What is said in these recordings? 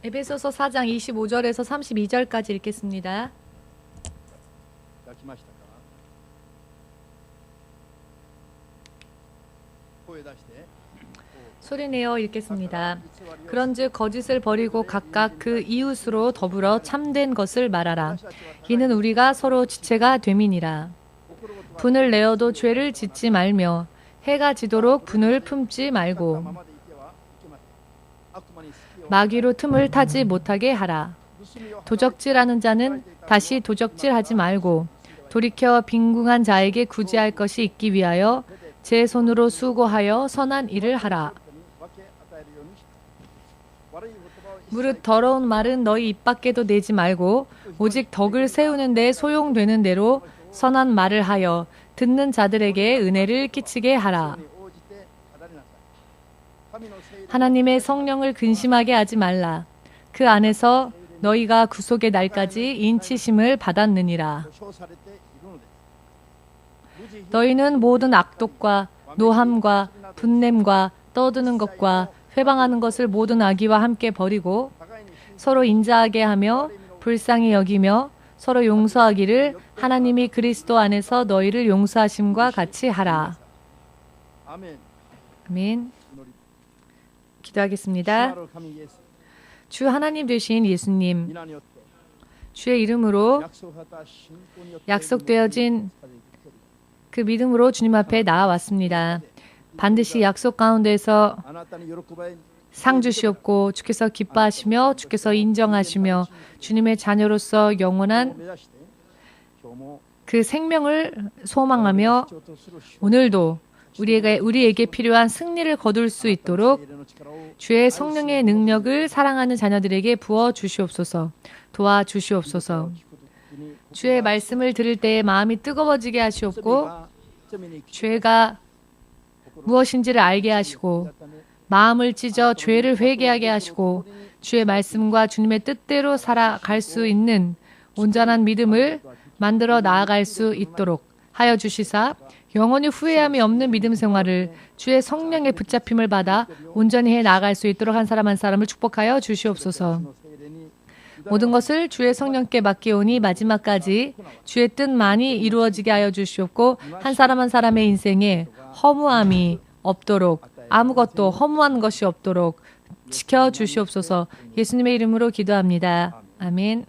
에베소서 4장 25절에서 32절까지 읽겠습니다. 소리내어 읽겠습니다. 그런즉 거짓을 버리고 각각 그 이웃으로 더불어 참된 것을 말하라. 이는 우리가 서로 지체가 됨이니라. 분을 내어도 죄를 짓지 말며 해가 지도록 분을 품지 말고 마귀로 틈을 타지 못하게 하라. 도적질하는 자는 다시 도적질하지 말고 돌이켜 빈궁한 자에게 구제할 것이 있기 위하여 제 손으로 수고하여 선한 일을 하라. 무릇 더러운 말은 너희 입 밖에도 내지 말고 오직 덕을 세우는 데 소용되는 대로 선한 말을 하여 듣는 자들에게 은혜를 끼치게 하라. 하나님의 성령을 근심하게 하지 말라. 그 안에서 너희가 구속의 날까지 인치심을 받았느니라. 너희는 모든 악독과 노함과 분냄과 떠드는 것과 회방하는 것을 모든 악의와 함께 버리고 서로 인자하게 하며 불쌍히 여기며 서로 용서하기를 하나님이 그리스도 안에서 너희를 용서하심과 같이 하라. 아멘. 기도하겠습니다. 주 하나님 되신 예수님, 주의 이름으로 약속되어진 그 믿음으로 주님 앞에 나아왔습니다. 반드시 약속 가운데서 상 주시옵고 주께서 기뻐하시며 주께서 인정하시며 주님의 자녀로서 영원한 그 생명을 소망하며 오늘도 우리에게 필요한 승리를 거둘 수 있도록 주의 성령의 능력을 사랑하는 자녀들에게 부어 주시옵소서. 도와주시옵소서. 주의 말씀을 들을 때에 마음이 뜨거워지게 하시옵고 죄가 무엇인지를 알게 하시고 마음을 찢어 죄를 회개하게 하시고 주의 말씀과 주님의 뜻대로 살아갈 수 있는 온전한 믿음을 만들어 나아갈 수 있도록 하여 주시사 영원히 후회함이 없는 믿음 생활을 주의 성령의 붙잡힘을 받아 온전히 해 나아갈 수 있도록 한 사람 한 사람을 축복하여 주시옵소서. 모든 것을 주의 성령께 맡기오니 마지막까지 주의 뜻만이 이루어지게 하여 주시옵고 한 사람 한 사람의 인생에 허무함이 없도록 아무것도 허무한 것이 없도록 지켜주시옵소서. 예수님의 이름으로 기도합니다. 아멘.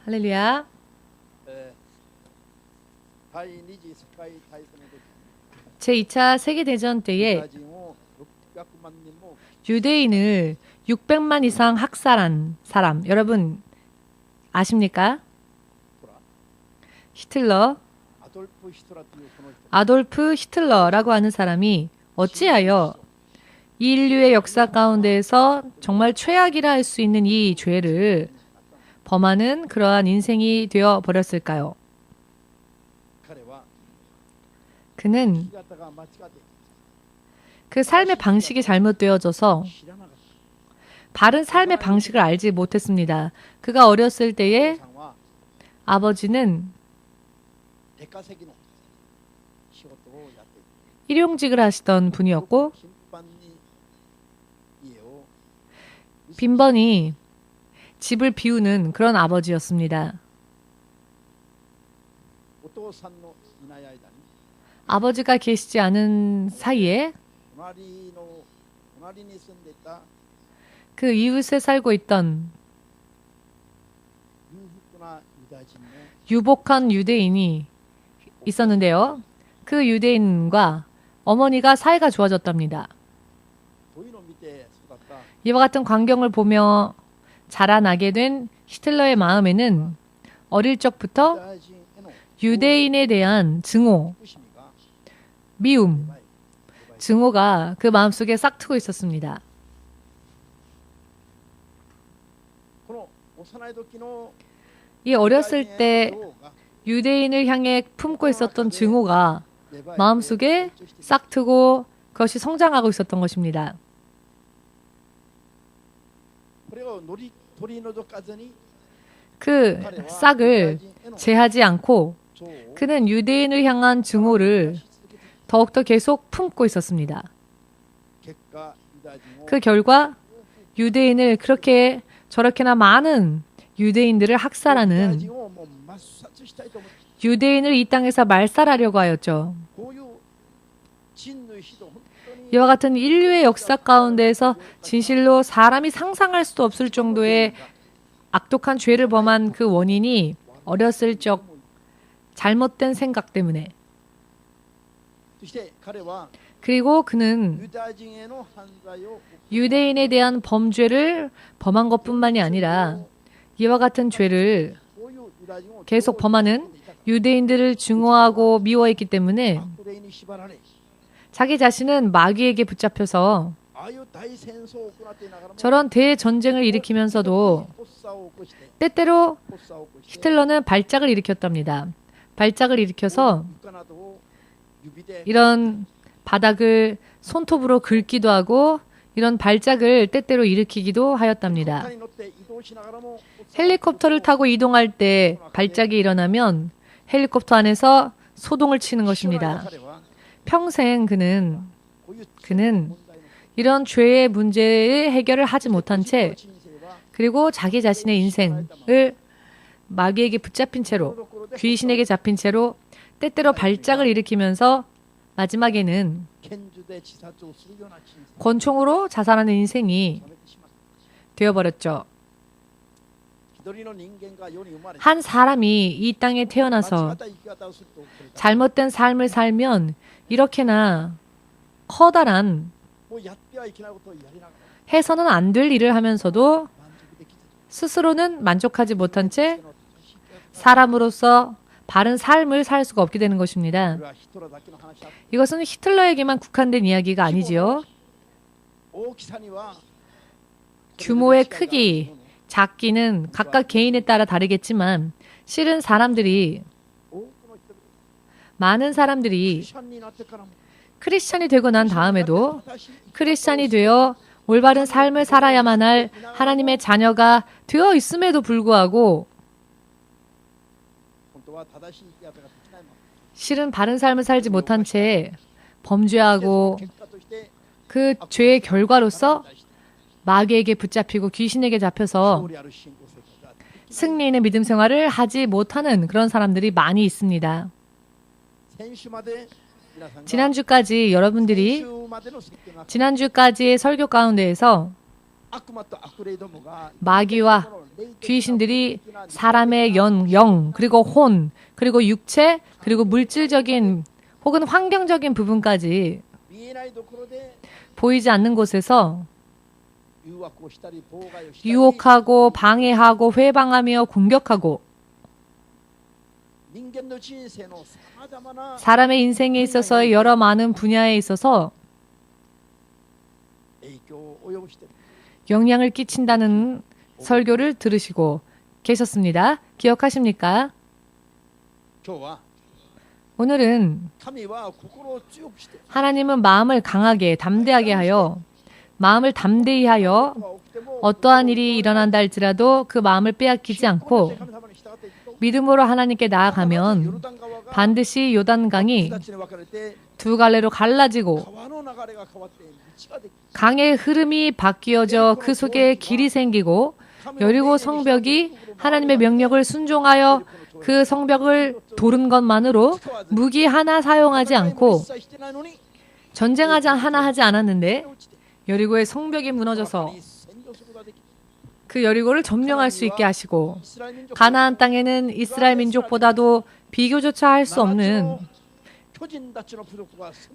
할렐루야. 제2차 세계대전 때에 유대인을 600만 이상 학살한 사람 여러분 아십니까? 히틀러, 아돌프 히틀러라고 하는 사람이 어찌하여 인류의 역사 가운데에서 정말 최악이라 할 수 있는 이 죄를 범하는 그러한 인생이 되어 버렸을까요? 그는 그 삶의 방식이 잘못되어져서 바른 삶의 방식을 알지 못했습니다. 그가 어렸을 때에 아버지는 일용직을 하시던 분이었고 빈번히 집을 비우는 그런 아버지였습니다. 아버지가 계시지 않은 사이에 그 이웃에 살고 있던 유복한 유대인이 있었는데요. 그 유대인과 어머니가 사이가 좋아졌답니다. 이와 같은 광경을 보며 자라나게 된 히틀러의 마음에는 어릴 적부터 유대인에 대한 증오, 미움, 증오가 그 마음속에 싹트고 있었습니다. 이 어렸을 때 유대인을 향해 품고 있었던 증오가 마음속에 싹트고 그것이 성장하고 있었던 것입니다. 그 싹을 제하지 않고 그는 유대인을 향한 증오를 더욱더 계속 품고 있었습니다. 그 결과 유대인을 그렇게 저렇게나 많은 유대인들을 학살하는, 유대인을 이 땅에서 말살하려고 하였죠. 이와 같은 인류의 역사 가운데에서 진실로 사람이 상상할 수도 없을 정도의 악독한 죄를 범한 그 원인이 어렸을 적 잘못된 생각 때문에, 그리고 그는 유대인에 대한 범죄를 범한 것뿐만이 아니라 이와 같은 죄를 계속 범하는 유대인들을 증오하고 미워했기 때문에 자기 자신은 마귀에게 붙잡혀서 저런 대전쟁을 일으키면서도 때때로 히틀러는 발작을 일으켰답니다. 발작을 일으켜서 이런 바닥을 손톱으로 긁기도 하고 이런 발작을 때때로 일으키기도 하였답니다. 헬리콥터를 타고 이동할 때 발작이 일어나면 헬리콥터 안에서 소동을 치는 것입니다. 평생 그는 이런 죄의 문제의 해결을 하지 못한 채, 그리고 자기 자신의 인생을 마귀에게 붙잡힌 채로, 귀신에게 잡힌 채로 때때로 발작을 일으키면서 마지막에는 권총으로 자살하는 인생이 되어버렸죠. 한 사람이 이 땅에 태어나서 잘못된 삶을 살면 이렇게나 커다란 해서는 안 될 일을 하면서도 스스로는 만족하지 못한 채 사람으로서 바른 삶을 살 수가 없게 되는 것입니다. 이것은 히틀러에게만 국한된 이야기가 아니지요. 규모의 크기, 작기는 각각 개인에 따라 다르겠지만 실은 많은 사람들이 크리스찬이 되고 난 다음에도 크리스찬이 되어 올바른 삶을 살아야만 할 하나님의 자녀가 되어 있음에도 불구하고 실은 바른 삶을 살지 못한 채 범죄하고 그 죄의 결과로서 마귀에게 붙잡히고 귀신에게 잡혀서 승리 있는 믿음 생활을 하지 못하는 그런 사람들이 많이 있습니다. 지난주까지의 설교 가운데에서 마귀와 귀신들이 사람의 영, 그리고 혼, 그리고 육체, 그리고 물질적인 혹은 환경적인 부분까지 보이지 않는 곳에서 유혹하고 방해하고 회방하며 공격하고 사람의 인생에 있어서 여러 많은 분야에 있어서 영향을 끼친다는 설교를 들으시고 계셨습니다. 기억하십니까? 오늘은 하나님은 마음을 강하게 담대하게 하여 마음을 담대히 하여 어떠한 일이 일어난다 할지라도 그 마음을 빼앗기지 않고 믿음으로 하나님께 나아가면 반드시 요단강이 두 갈래로 갈라지고 강의 흐름이 바뀌어져 그 속에 길이 생기고 여리고 성벽이 하나님의 명령을 순종하여 그 성벽을 도른 것만으로 무기 하나 사용하지 않고 전쟁하지 하나 하지 않았는데 여리고의 성벽이 무너져서 그 여리고를 점령할 수 있게 하시고 가나안 땅에는 이스라엘 민족보다도 비교조차 할 수 없는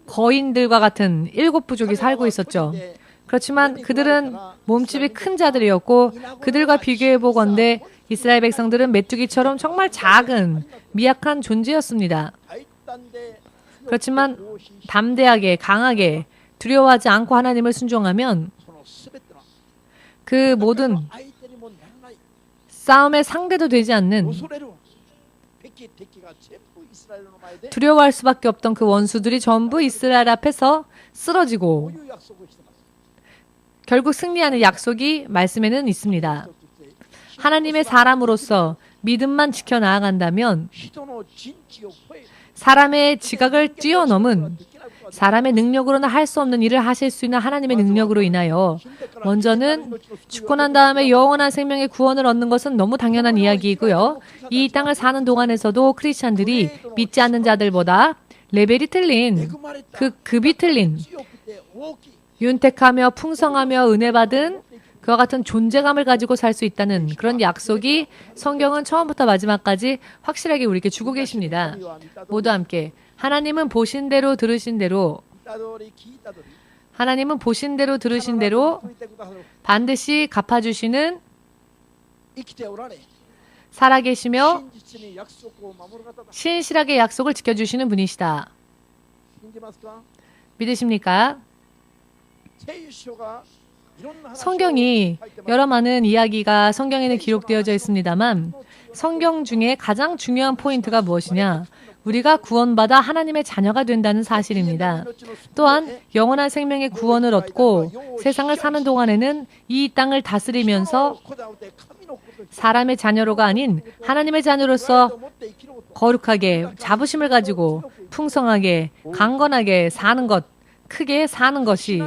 거인들과 같은 7부족이 살고 있었죠. 그렇지만 그들은 몸집이 큰 자들이었고 그들과 비교해 보건대 이스라엘 백성들은 메뚜기처럼 정말 작은 미약한 존재였습니다. 그렇지만 담대하게 강하게 두려워하지 않고 하나님을 순종하면 그 모든 싸움의 상대도 되지 않는 두려워할 수밖에 없던 그 원수들이 전부 이스라엘 앞에서 쓰러지고 결국 승리하는 약속이 말씀에는 있습니다. 하나님의 사람으로서 믿음만 지켜 나아간다면 사람의 지각을 뛰어넘은 사람의 능력으로는 할 수 없는 일을 하실 수 있는 하나님의 능력으로 인하여 먼저는 죽고 난 다음에 영원한 생명의 구원을 얻는 것은 너무 당연한 이야기이고요. 이 땅을 사는 동안에서도 크리스찬들이 믿지 않는 자들보다 레벨이 틀린, 급이 틀린, 윤택하며 풍성하며 은혜 받은 그와 같은 존재감을 가지고 살 수 있다는 그런 약속이 성경은 처음부터 마지막까지 확실하게 우리에게 주고 계십니다. 모두 함께 하나님은 보신 대로 들으신 대로 하나님은 보신 대로 들으신 대로 반드시 갚아주시는 살아계시며 신실하게 약속을 지켜주시는 분이시다. 믿으십니까? 성경이 여러 많은 이야기가 성경에는 기록되어져 있습니다만 성경 중에 가장 중요한 포인트가 무엇이냐? 우리가 구원받아 하나님의 자녀가 된다는 사실입니다. 또한 영원한 생명의 구원을 얻고 세상을 사는 동안에는 이 땅을 다스리면서 사람의 자녀로가 아닌 하나님의 자녀로서 거룩하게 자부심을 가지고 풍성하게 강건하게 사는 것, 크게 사는 것이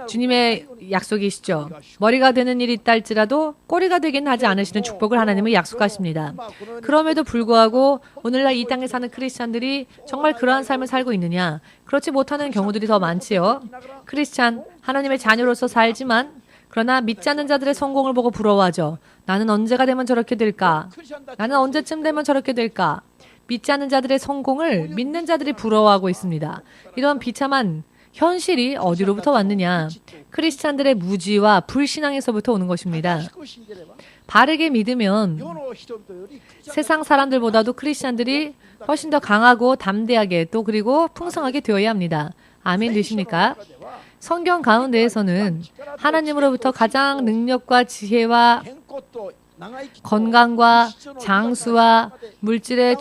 주님의 약속이시죠. 머리가 되는 일이 있다 할지라도 꼬리가 되긴 하지 않으시는 축복을 하나님은 약속하십니다. 그럼에도 불구하고 오늘날 이 땅에 사는 크리스찬들이 정말 그러한 삶을 살고 있느냐? 그렇지 못하는 경우들이 더 많지요. 크리스찬, 하나님의 자녀로서 살지만 그러나 믿지 않는 자들의 성공을 보고 부러워하죠. 나는 언제가 되면 저렇게 될까? 나는 언제쯤 되면 저렇게 될까? 믿지 않는 자들의 성공을 믿는 자들이 부러워하고 있습니다. 이런 비참한 현실이 어디로부터 왔느냐? 크리스찬들의 무지와 불신앙에서부터 오는 것입니다. 바르게 믿으면 세상 사람들보다도 크리스찬들이 훨씬 더 강하고 담대하게 또 그리고 풍성하게 되어야 합니다. 아멘 되십니까? 성경 가운데에서는 하나님으로부터 가장 능력과 지혜와 건강과 장수와 물질의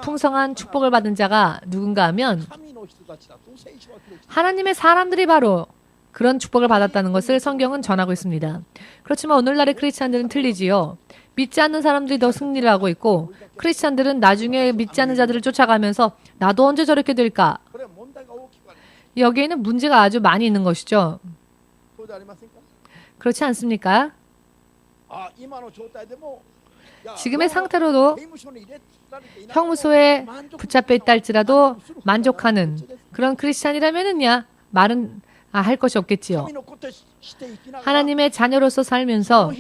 풍성한 축복을 받은 자가 누군가 하면 하나님의 사람들이 바로 그런 축복을 받았다는 것을 성경은 전하고 있습니다. 그렇지만 오늘날의 크리스찬들은 틀리지요. 믿지 않는 사람들이 더 승리를 하고 있고 크리스찬들은 나중에 믿지 않는 자들을 쫓아가면서 나도 언제 저렇게 될까? 여기에는 문제가 아주 많이 있는 것이죠. 그렇지 않습니까? 지금의 상태로도 형무소에 붙잡혀 있다 할지라도 만족하는 그런 크리스찬이라면은야 말은 할 것이 없겠지요. 하나님의 자녀로서 살면서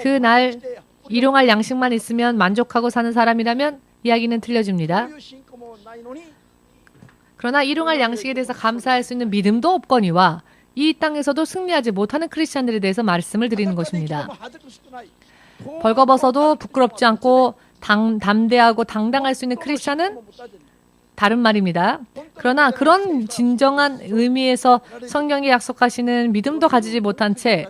그날 일용할 양식만 있으면 만족하고 사는 사람이라면 이야기는 틀려집니다. 그러나 일용할 양식에 대해서 감사할 수 있는 믿음도 없거니와 이 땅에서도 승리하지 못하는 크리스찬들에 대해서 말씀을 드리는 것입니다. 벌거벗어도 부끄럽지 않고 담대하고 당당할 수 있는 크리스찬은 다른 말입니다. 그러나 그런 진정한 의미에서 성경이 약속하시는 믿음도 가지지 못한 채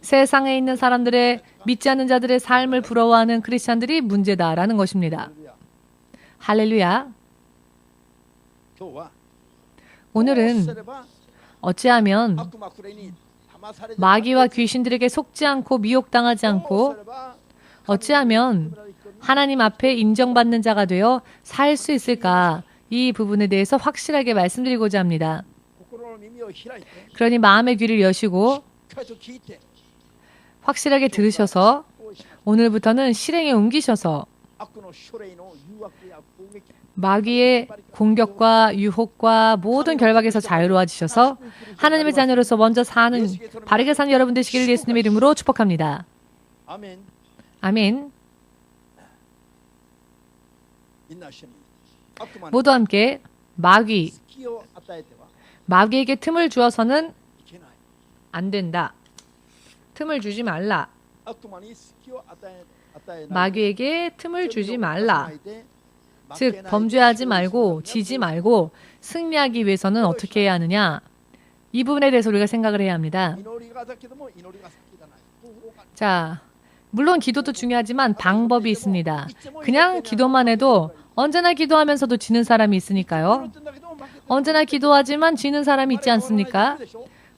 세상에 있는 사람들의 믿지 않는 자들의 삶을 부러워하는 크리스찬들이 문제다라는 것입니다. 할렐루야. 오늘은 어찌하면 마귀와 귀신들에게 속지 않고 미혹당하지 않고 어찌하면 하나님 앞에 인정받는 자가 되어 살 수 있을까? 이 부분에 대해서 확실하게 말씀드리고자 합니다. 그러니 마음의 귀를 여시고 확실하게 들으셔서 오늘부터는 실행에 옮기셔서 마귀의 공격과 유혹과 모든 결박에서 자유로워지셔서 하나님의 자녀로서 먼저 사는 바르게 사는 여러분 되시기를 예수님의 이름으로 축복합니다. 아멘. 모두 함께 마귀에게 틈을 주어서는 안 된다. 틈을 주지 말라. 마귀에게 틈을 주지 말라. 즉 범죄하지 말고 지지 말고 승리하기 위해서는 어떻게 해야 하느냐? 이 부분에 대해서 우리가 생각을 해야 합니다. 자, 물론 기도도 중요하지만 방법이 있습니다. 그냥 기도만 해도 언제나 기도하면서도 지는 사람이 있으니까요. 언제나 기도하지만 지는 사람이 있지 않습니까?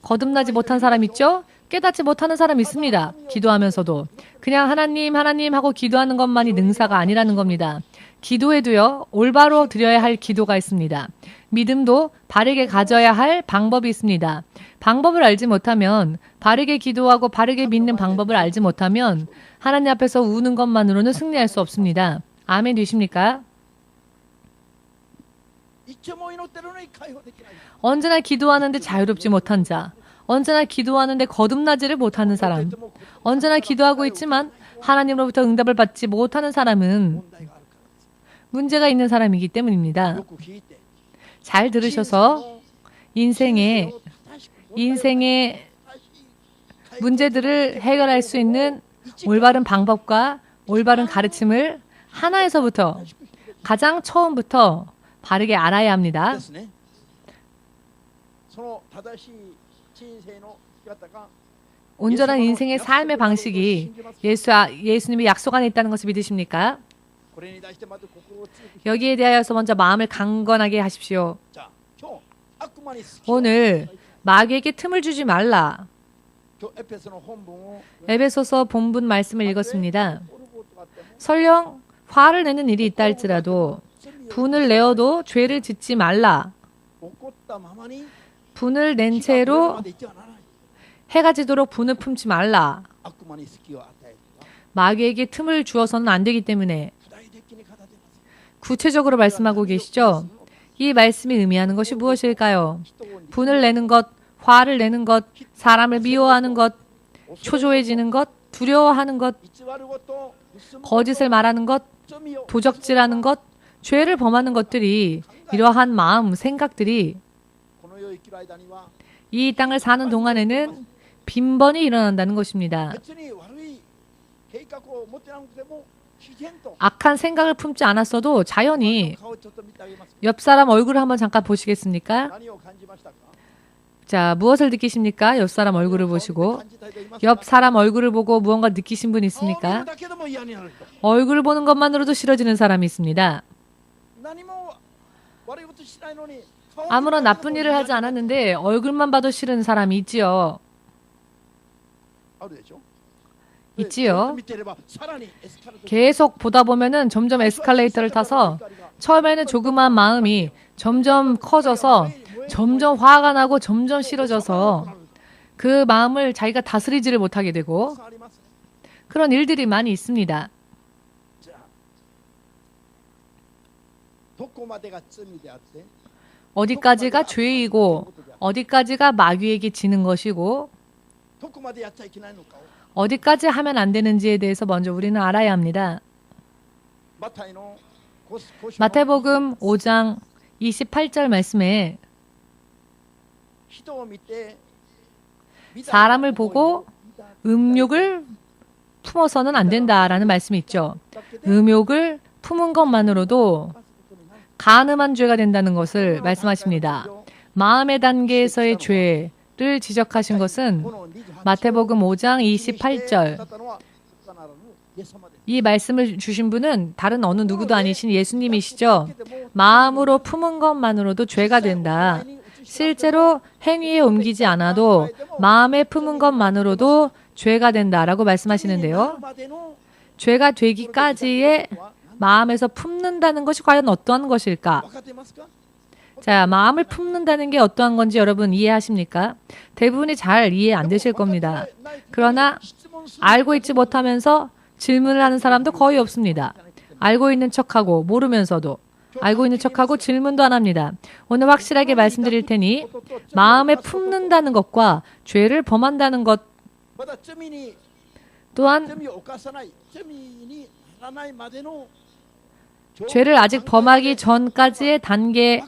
거듭나지 못한 사람 있죠? 깨닫지 못하는 사람 있습니다. 기도하면서도. 그냥 하나님 하나님 하고 기도하는 것만이 능사가 아니라는 겁니다. 기도에도요, 올바로 드려야 할 기도가 있습니다. 믿음도 바르게 가져야 할 방법이 있습니다. 방법을 알지 못하면, 바르게 기도하고 바르게 믿는 방법을 알지 못하면 하나님 앞에서 우는 것만으로는 승리할 수 없습니다. 아멘 되십니까? 언제나 기도하는데 자유롭지 못한 자, 언제나 기도하는데 거듭나지를 못하는 사람, 언제나 기도하고 있지만 하나님으로부터 응답을 받지 못하는 사람은 문제가 있는 사람이기 때문입니다. 잘 들으셔서 인생의 문제들을 해결할 수 있는 올바른 방법과 올바른 가르침을 하나에서부터, 가장 처음부터 바르게 알아야 합니다. 온전한 인생의 삶의 방식이 예수님이 약속 안에 있다는 것을 믿으십니까? 여기에 대하여서 먼저 마음을 강건하게 하십시오. 오늘 마귀에게 틈을 주지 말라. 에베소서 본문 말씀을 읽었습니다. 설령 화를 내는 일이 있다 할지라도 분을 내어도 죄를 짓지 말라. 분을 낸 채로 해가 지도록 분을 품지 말라. 마귀에게 틈을 주어서는 안 되기 때문에 구체적으로 말씀하고 계시죠? 이 말씀이 의미하는 것이 무엇일까요? 분을 내는 것, 화를 내는 것, 사람을 미워하는 것, 초조해지는 것, 두려워하는 것, 거짓을 말하는 것, 도적질하는 것, 죄를 범하는 것들이, 이러한 마음, 생각들이 이 땅을 사는 동안에는 빈번히 일어난다는 것입니다. 악한 생각을 품지 않았어도 자연히 옆 사람 얼굴을 한번 잠깐 보시겠습니까? 자, 무엇을 느끼십니까? 옆 사람 얼굴을 보시고 옆 사람 얼굴을 보고 무언가 느끼신 분 있습니까? 얼굴을 보는 것만으로도 싫어지는 사람이 있습니다. 아무런 나쁜 일을 하지 않았는데 얼굴만 봐도 싫은 사람이 있지요. 있지요. 계속 보다 보면은 점점 에스컬레이터를 타서 처음에는 조그마한 마음이 점점 커져서 점점 화가 나고 점점 싫어져서 그 마음을 자기가 다스리지를 못하게 되고 그런 일들이 많이 있습니다. 어디까지가 죄이고 어디까지가 마귀에게 지는 것이고 어디까지 하면 안 되는지에 대해서 먼저 우리는 알아야 합니다. 마태복음 5장 28절 말씀에 사람을 보고 음욕을 품어서는 안 된다라는 말씀이 있죠. 음욕을 품은 것만으로도 간음한 죄가 된다는 것을 말씀하십니다. 마음의 단계에서의 죄를 지적하신 것은 마태복음 5장 28절. 이 말씀을 주신 분은 다른 어느 누구도 아니신 예수님이시죠. 마음으로 품은 것만으로도 죄가 된다. 실제로 행위에 옮기지 않아도 마음에 품은 것만으로도 죄가 된다라고 말씀하시는데요. 죄가 되기까지의 마음에서 품는다는 것이 과연 어떠한 것일까? 자, 마음을 품는다는 게 어떠한 건지 여러분 이해하십니까? 대부분이 잘 이해 안 되실 겁니다. 그러나 알고 있지 못하면서 질문을 하는 사람도 거의 없습니다. 알고 있는 척하고 모르면서도 알고 있는 척하고 질문도 안 합니다. 오늘 확실하게 말씀드릴 테니 마음에 품는다는 것과 죄를 범한다는 것 또한 죄를 아직 범하기 전까지의 단계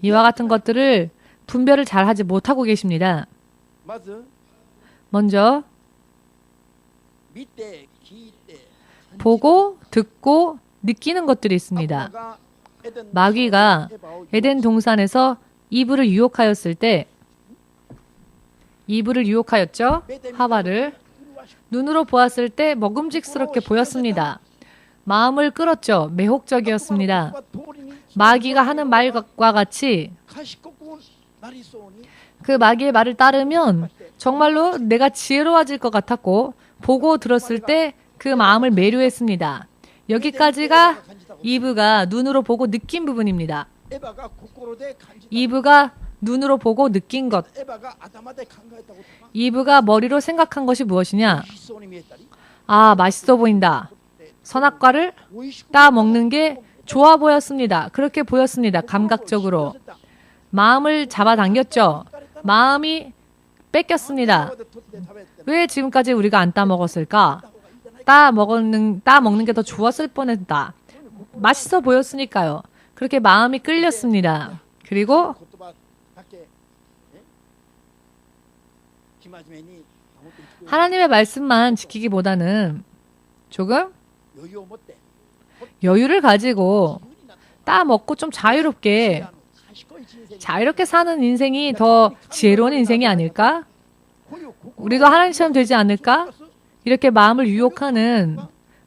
이와 같은 것들을 분별을 잘 하지 못하고 계십니다. 먼저 보고 듣고 느끼는 것들이 있습니다. 마귀가 에덴 동산에서 이브를 유혹하였을 때 이브를 유혹하였죠. 하와를 눈으로 보았을 때 먹음직스럽게 보였습니다. 마음을 끌었죠. 매혹적이었습니다. 마귀가 하는 말과 같이 그 마귀의 말을 따르면 정말로 내가 지혜로워질 것 같았고 보고 들었을 때 그 마음을 매료했습니다. 여기까지가 이브가 눈으로 보고 느낀 부분입니다. 이브가 눈으로 보고 느낀 것. 이브가 머리로 생각한 것이 무엇이냐? 아, 맛있어 보인다. 선악과를 따 먹는 게 좋아 보였습니다. 그렇게 보였습니다. 감각적으로. 마음을 잡아당겼죠. 마음이 뺏겼습니다. 왜 지금까지 우리가 안 따먹었을까? 따먹는 게 더 좋았을 뻔했다. 맛있어 보였으니까요. 그렇게 마음이 끌렸습니다. 그리고 하나님의 말씀만 지키기보다는 조금 여유를 가지고 따먹고 좀 자유롭게 사는 인생이 더 지혜로운 인생이 아닐까? 우리도 하나님처럼 되지 않을까? 이렇게 마음을 유혹하는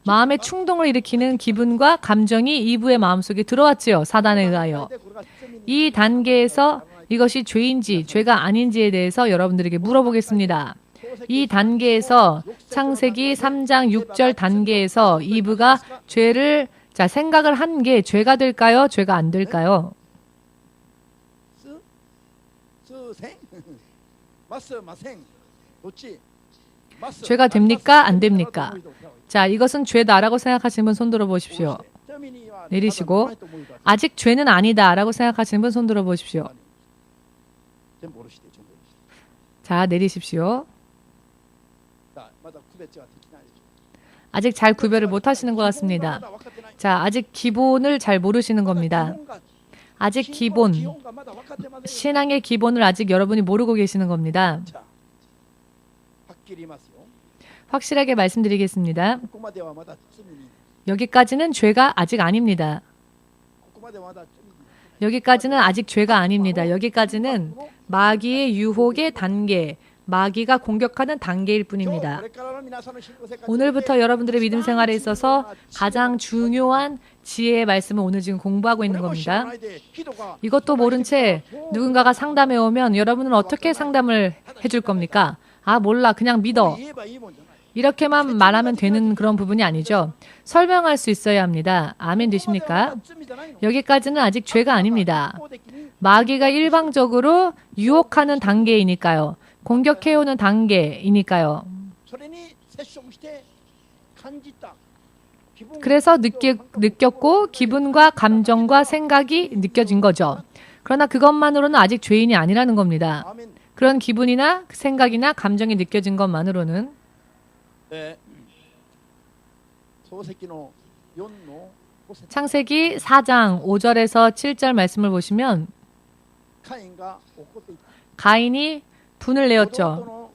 마음의 충동을 일으키는 기분과 감정이 이브의 마음속에 들어왔지요. 사단에 의하여. 이 단계에서 이것이 죄인지 죄가 아닌지에 대해서 여러분들에게 물어보겠습니다. 이 단계에서 창세기 3장 6절 단계에서 이브가 죄를 생각을 한 게 죄가 될까요? 죄가 안 될까요? 죄가 됩니까? 안 됩니까? 자, 이것은 죄다라고 생각하시는 분 손들어 보십시오. 내리시고 아직 죄는 아니다라고 생각하시는 분 손들어 보십시오. 자, 내리십시오. 아직 잘 구별을 못 하시는 것 같습니다. 자, 아직 기본을 잘 모르시는 겁니다. 아직 기본, 신앙의 기본을 아직 여러분이 모르고 계시는 겁니다. 확실하게 말씀드리겠습니다. 여기까지는 죄가 아직 아닙니다. 여기까지는 아직 죄가 아닙니다. 여기까지는 마귀의 유혹의 단계, 마귀가 공격하는 단계일 뿐입니다. 오늘부터 여러분들의 믿음 생활에 있어서 가장 중요한 지혜의 말씀을 오늘 지금 공부하고 있는 겁니다. 이것도 모른 채 누군가가 상담해 오면 여러분은 어떻게 상담을 해줄 겁니까? 아, 몰라. 그냥 믿어. 이렇게만 말하면 되는 그런 부분이 아니죠. 설명할 수 있어야 합니다. 아멘 되십니까? 여기까지는 아직 죄가 아닙니다. 마귀가 일방적으로 유혹하는 단계이니까요. 공격해오는 단계이니까요. 그래서 느꼈고 기분과 감정과 생각이 느껴진 거죠. 그러나 그것만으로는 아직 죄인이 아니라는 겁니다. 그런 기분이나 생각이나 감정이 느껴진 것만으로는 창세기 4장 5절에서 7절 말씀을 보시면 가인이 분을 내었죠.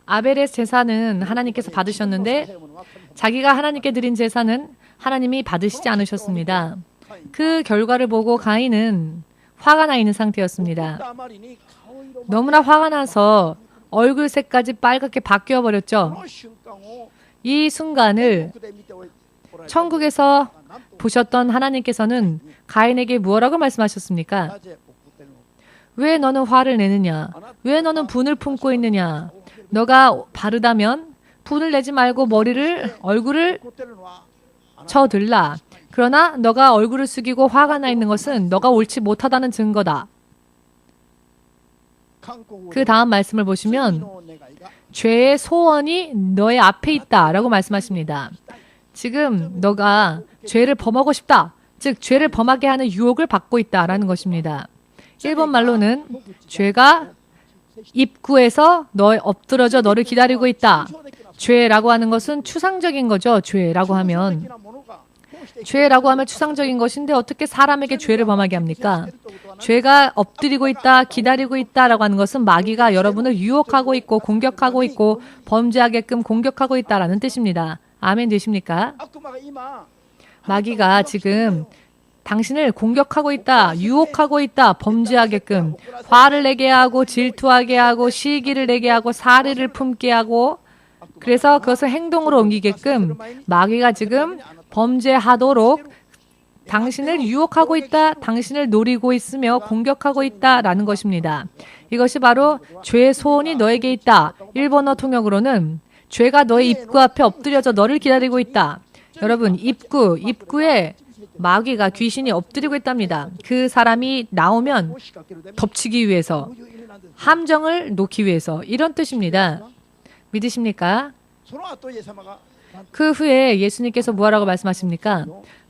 아벨의 제사는 하나님께서 받으셨는데 자기가 하나님께 드린 제사는 하나님이 받으시지 않으셨습니다. 그 결과를 보고 가인은 화가 나 있는 상태였습니다. 너무나 화가 나서 얼굴색까지 빨갛게 바뀌어버렸죠. 이 순간을 천국에서 보셨던 하나님께서는 가인에게 무엇라고 말씀하셨습니까? 왜 너는 화를 내느냐? 왜 너는 분을 품고 있느냐? 너가 바르다면 분을 내지 말고 얼굴을 쳐들라. 그러나 너가 얼굴을 숙이고 화가 나 있는 것은 너가 옳지 못하다는 증거다. 그 다음 말씀을 보시면 죄의 소원이 너의 앞에 있다 라고 말씀하십니다. 지금 너가 죄를 범하고 싶다. 즉 죄를 범하게 하는 유혹을 받고 있다라는 것입니다. 일본 말로는 죄가 입구에서 엎드러져 너를 기다리고 있다. 죄라고 하는 것은 추상적인 거죠. 죄라고 하면 추상적인 것인데 어떻게 사람에게 죄를 범하게 합니까? 죄가 엎드리고 있다, 기다리고 있다라고 하는 것은 마귀가 여러분을 유혹하고 있고 공격하고 있고 범죄하게끔 공격하고 있다라는 뜻입니다. 아멘 되십니까? 마귀가 지금 당신을 공격하고 있다, 유혹하고 있다, 범죄하게끔 화를 내게 하고 질투하게 하고 시기를 내게 하고 사리를 품게 하고 그래서 그것을 행동으로 옮기게끔 마귀가 지금 범죄하도록 당신을 유혹하고 있다, 당신을 노리고 있으며 공격하고 있다라는 것입니다. 이것이 바로 죄의 소원이 너에게 있다. 일본어 통역으로는 죄가 너의 입구 앞에 엎드려져 너를 기다리고 있다. 여러분, 입구에 마귀가 귀신이 엎드리고 있답니다. 그 사람이 나오면 덮치기 위해서, 함정을 놓기 위해서, 이런 뜻입니다. 믿으십니까? 그 후에 예수님께서 뭐라고 말씀하십니까?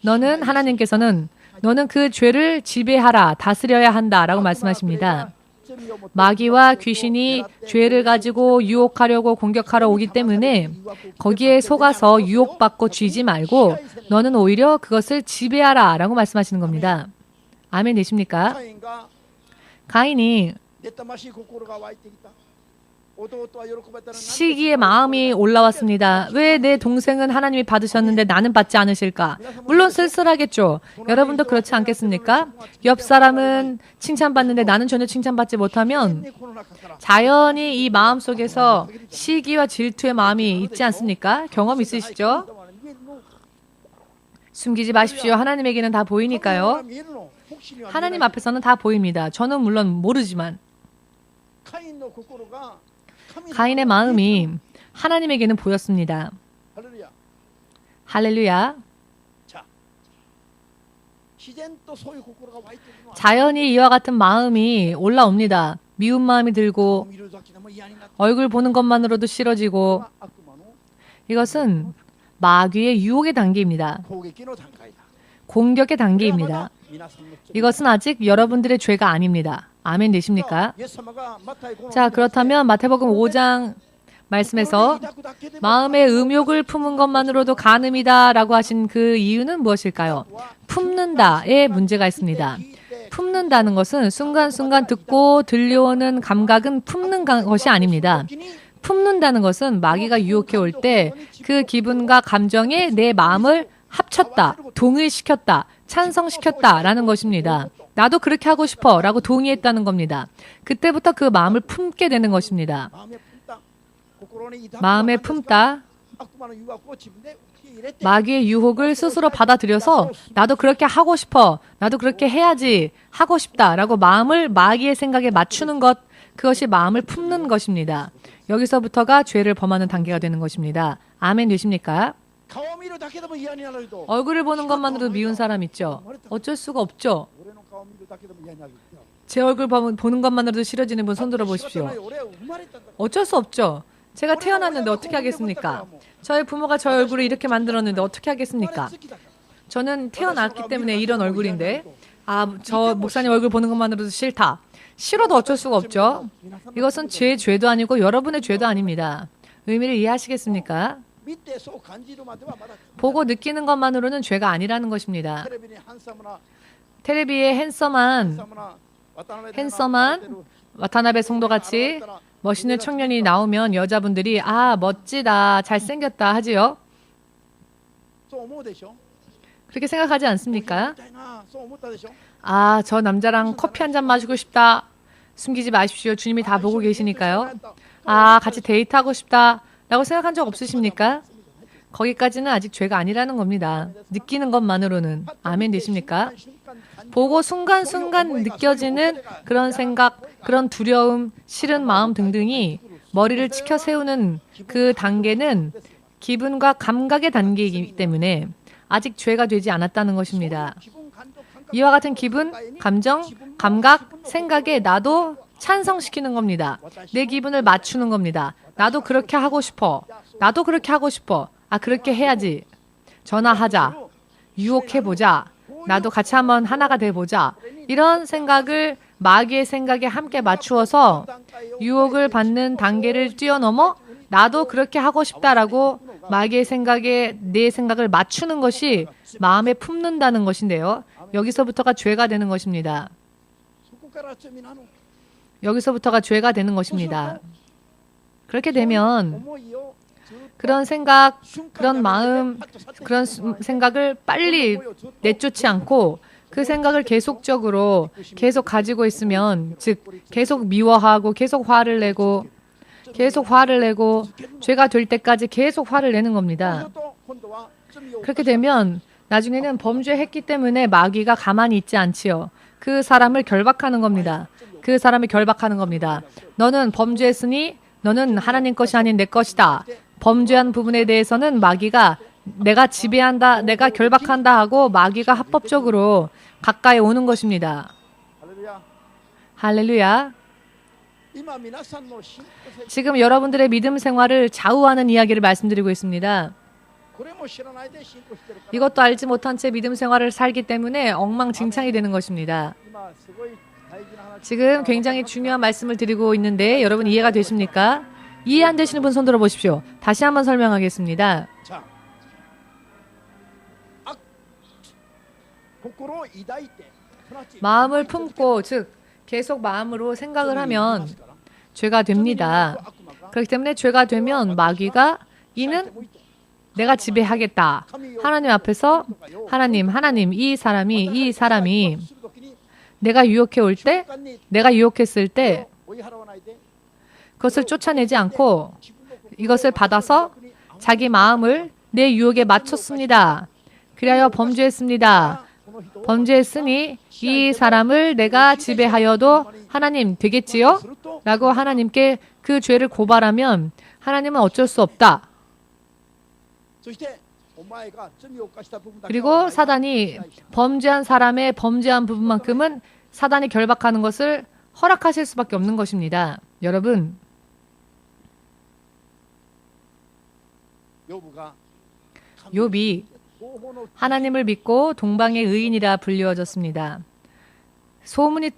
하나님께서는 너는 그 죄를 지배하라, 다스려야 한다라고 말씀하십니다. 마귀와 귀신이 죄를 가지고 유혹하려고 공격하러 오기 때문에 거기에 속아서 유혹받고 쥐지 말고 너는 오히려 그것을 지배하라 라고 말씀하시는 겁니다. 아멘 되십니까? 가인이 시기의 마음이 올라왔습니다. 왜 내 동생은 하나님이 받으셨는데 나는 받지 않으실까? 물론 쓸쓸하겠죠. 여러분도 그렇지 않겠습니까? 옆 사람은 칭찬받는데 나는 전혀 칭찬받지 못하면 자연히 이 마음 속에서 시기와 질투의 마음이 있지 않습니까? 경험 있으시죠? 숨기지 마십시오. 하나님에게는 다 보이니까요. 하나님 앞에서는 다 보입니다. 저는 물론 모르지만 가인의 마음이 하나님에게는 보였습니다. 할렐루야. 자연히 이와 같은 마음이 올라옵니다. 미운 마음이 들고 얼굴 보는 것만으로도 싫어지고 이것은 마귀의 유혹의 단계입니다. 공격의 단계입니다. 이것은 아직 여러분들의 죄가 아닙니다. 아멘 되십니까? 자, 그렇다면 마태복음 5장 말씀에서 마음의 음욕을 품은 것만으로도 간음이다 라고 하신 그 이유는 무엇일까요? 품는다에 문제가 있습니다. 품는다는 것은 순간순간 듣고 들려오는 감각은 품는 것이 아닙니다. 품는다는 것은 마귀가 유혹해 올 때 그 기분과 감정에 내 마음을 합쳤다, 동의시켰다, 찬성시켰다 라는 것입니다. 나도 그렇게 하고 싶어 라고 동의했다는 겁니다. 그때부터 그 마음을 품게 되는 것입니다. 마음에 품다, 마귀의 유혹을 스스로 받아들여서 나도 그렇게 하고 싶어, 나도 그렇게 해야지, 하고 싶다 라고 마음을 마귀의 생각에 맞추는 것, 그것이 마음을 품는 것입니다. 여기서부터가 죄를 범하는 단계가 되는 것입니다. 아멘 되십니까? 얼굴을 보는 것만으로도 미운 사람 있죠? 어쩔 수가 없죠. 제 얼굴 보는 것만으로도 싫어지는 분 손 들어보십시오. 어쩔 수 없죠. 제가 태어났는데 어떻게 하겠습니까? 저의 부모가 저의 얼굴을 이렇게 만들었는데 어떻게 하겠습니까? 저는 태어났기 때문에 이런 얼굴인데 저 목사님 얼굴 보는 것만으로도 싫다. 싫어도 어쩔 수가 없죠. 이것은 제 죄도 아니고 여러분의 죄도 아닙니다. 의미를 이해하시겠습니까? 보고 느끼는 것만으로는 죄가 아니라는 것입니다. 텔레비에 핸섬한 와타나베 성도같이 멋있는 청년이 나오면 여자분들이 멋지다, 잘생겼다 하지요. 그렇게 생각하지 않습니까? 저 남자랑 커피 한 잔 마시고 싶다. 숨기지 마십시오. 주님이 다 보고 계시니까요. 같이 데이트하고 싶다 라고 생각한 적 없으십니까? 거기까지는 아직 죄가 아니라는 겁니다. 느끼는 것만으로는. 아멘 되십니까? 보고 순간순간 느껴지는 그런 생각, 그런 두려움, 싫은 마음 등등이 머리를 치켜 세우는 그 단계는 기분과 감각의 단계이기 때문에 아직 죄가 되지 않았다는 것입니다. 이와 같은 기분, 감정, 감각, 생각에 나도 찬성시키는 겁니다. 내 기분을 맞추는 겁니다. 나도 그렇게 하고 싶어. 나도 그렇게 하고 싶어. 그렇게 해야지. 전화하자. 유혹해보자. 나도 같이 한번 하나가 돼보자. 이런 생각을 마귀의 생각에 함께 맞추어서 유혹을 받는 단계를 뛰어넘어 나도 그렇게 하고 싶다라고 마귀의 생각에 내 생각을 맞추는 것이 마음에 품는다는 것인데요. 여기서부터가 죄가 되는 것입니다. 여기서부터가 죄가 되는 것입니다. 그렇게 되면 그런 생각, 그런 마음, 그런 생각을 빨리 내쫓지 않고 그 생각을 계속적으로 계속 가지고 있으면, 즉 계속 미워하고 계속 화를 내고 죄가 될 때까지 계속 화를 내는 겁니다. 그렇게 되면 나중에는 범죄했기 때문에 마귀가 가만히 있지 않지요. 그 사람을 결박하는 겁니다. 그 사람을 결박하는 겁니다. 너는 범죄했으니 너는 하나님 것이 아닌 내 것이다. 범죄한 부분에 대해서는 마귀가 내가 지배한다, 내가 결박한다 하고 마귀가 합법적으로 가까이 오는 것입니다. 할렐루야. 지금 여러분들의 믿음 생활을 좌우하는 이야기를 말씀드리고 있습니다. 이것도 알지 못한 채 믿음 생활을 살기 때문에 엉망진창이 되는 것입니다. 지금 굉장히 중요한 말씀을 드리고 있는데 여러분 이해가 되십니까? 이해 안 되시는 분 손 들어 보십시오. 다시 한번 설명하겠습니다. 마음을 품고 즉 계속 마음으로 생각을 하면 죄가 됩니다. 그렇기 때문에 죄가 되면 마귀가 이는 내가 지배하겠다. 하나님 앞에서 하나님 이 사람이 내가 유혹해 올 때, 내가 유혹했을 때 그것을 쫓아내지 않고 이것을 받아서 자기 마음을 내 유혹에 맞췄습니다. 그리하여 범죄했습니다. 범죄했으니 이 사람을 내가 지배하여도 하나님 되겠지요? 라고 하나님께 그 죄를 고발하면 하나님은 어쩔 수 없다. 그리고 사단이 범죄한 사람의 범죄한 부분만큼은 사단이 결박하는 것을 허락하실 수밖에 없는 것입니다. 여러분, 욥이 하나님을 믿고 동방의 의인이라 불리워졌습니다. 소문이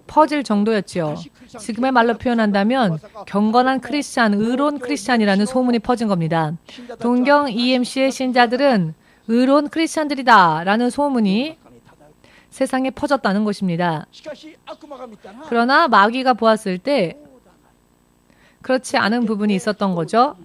퍼질 정도였죠. 지금의 말로 표현한다면 경건한 크리스찬, 의로운 크리스찬이라는 소문이 퍼진 겁니다. 동경 EMC의 신자들은 의로운 크리스찬들이다 라는 소문이 세상에 퍼졌다는 것입니다. 그러나 마귀가 보았을 때 그렇지 않은 부분이 있었던 거죠.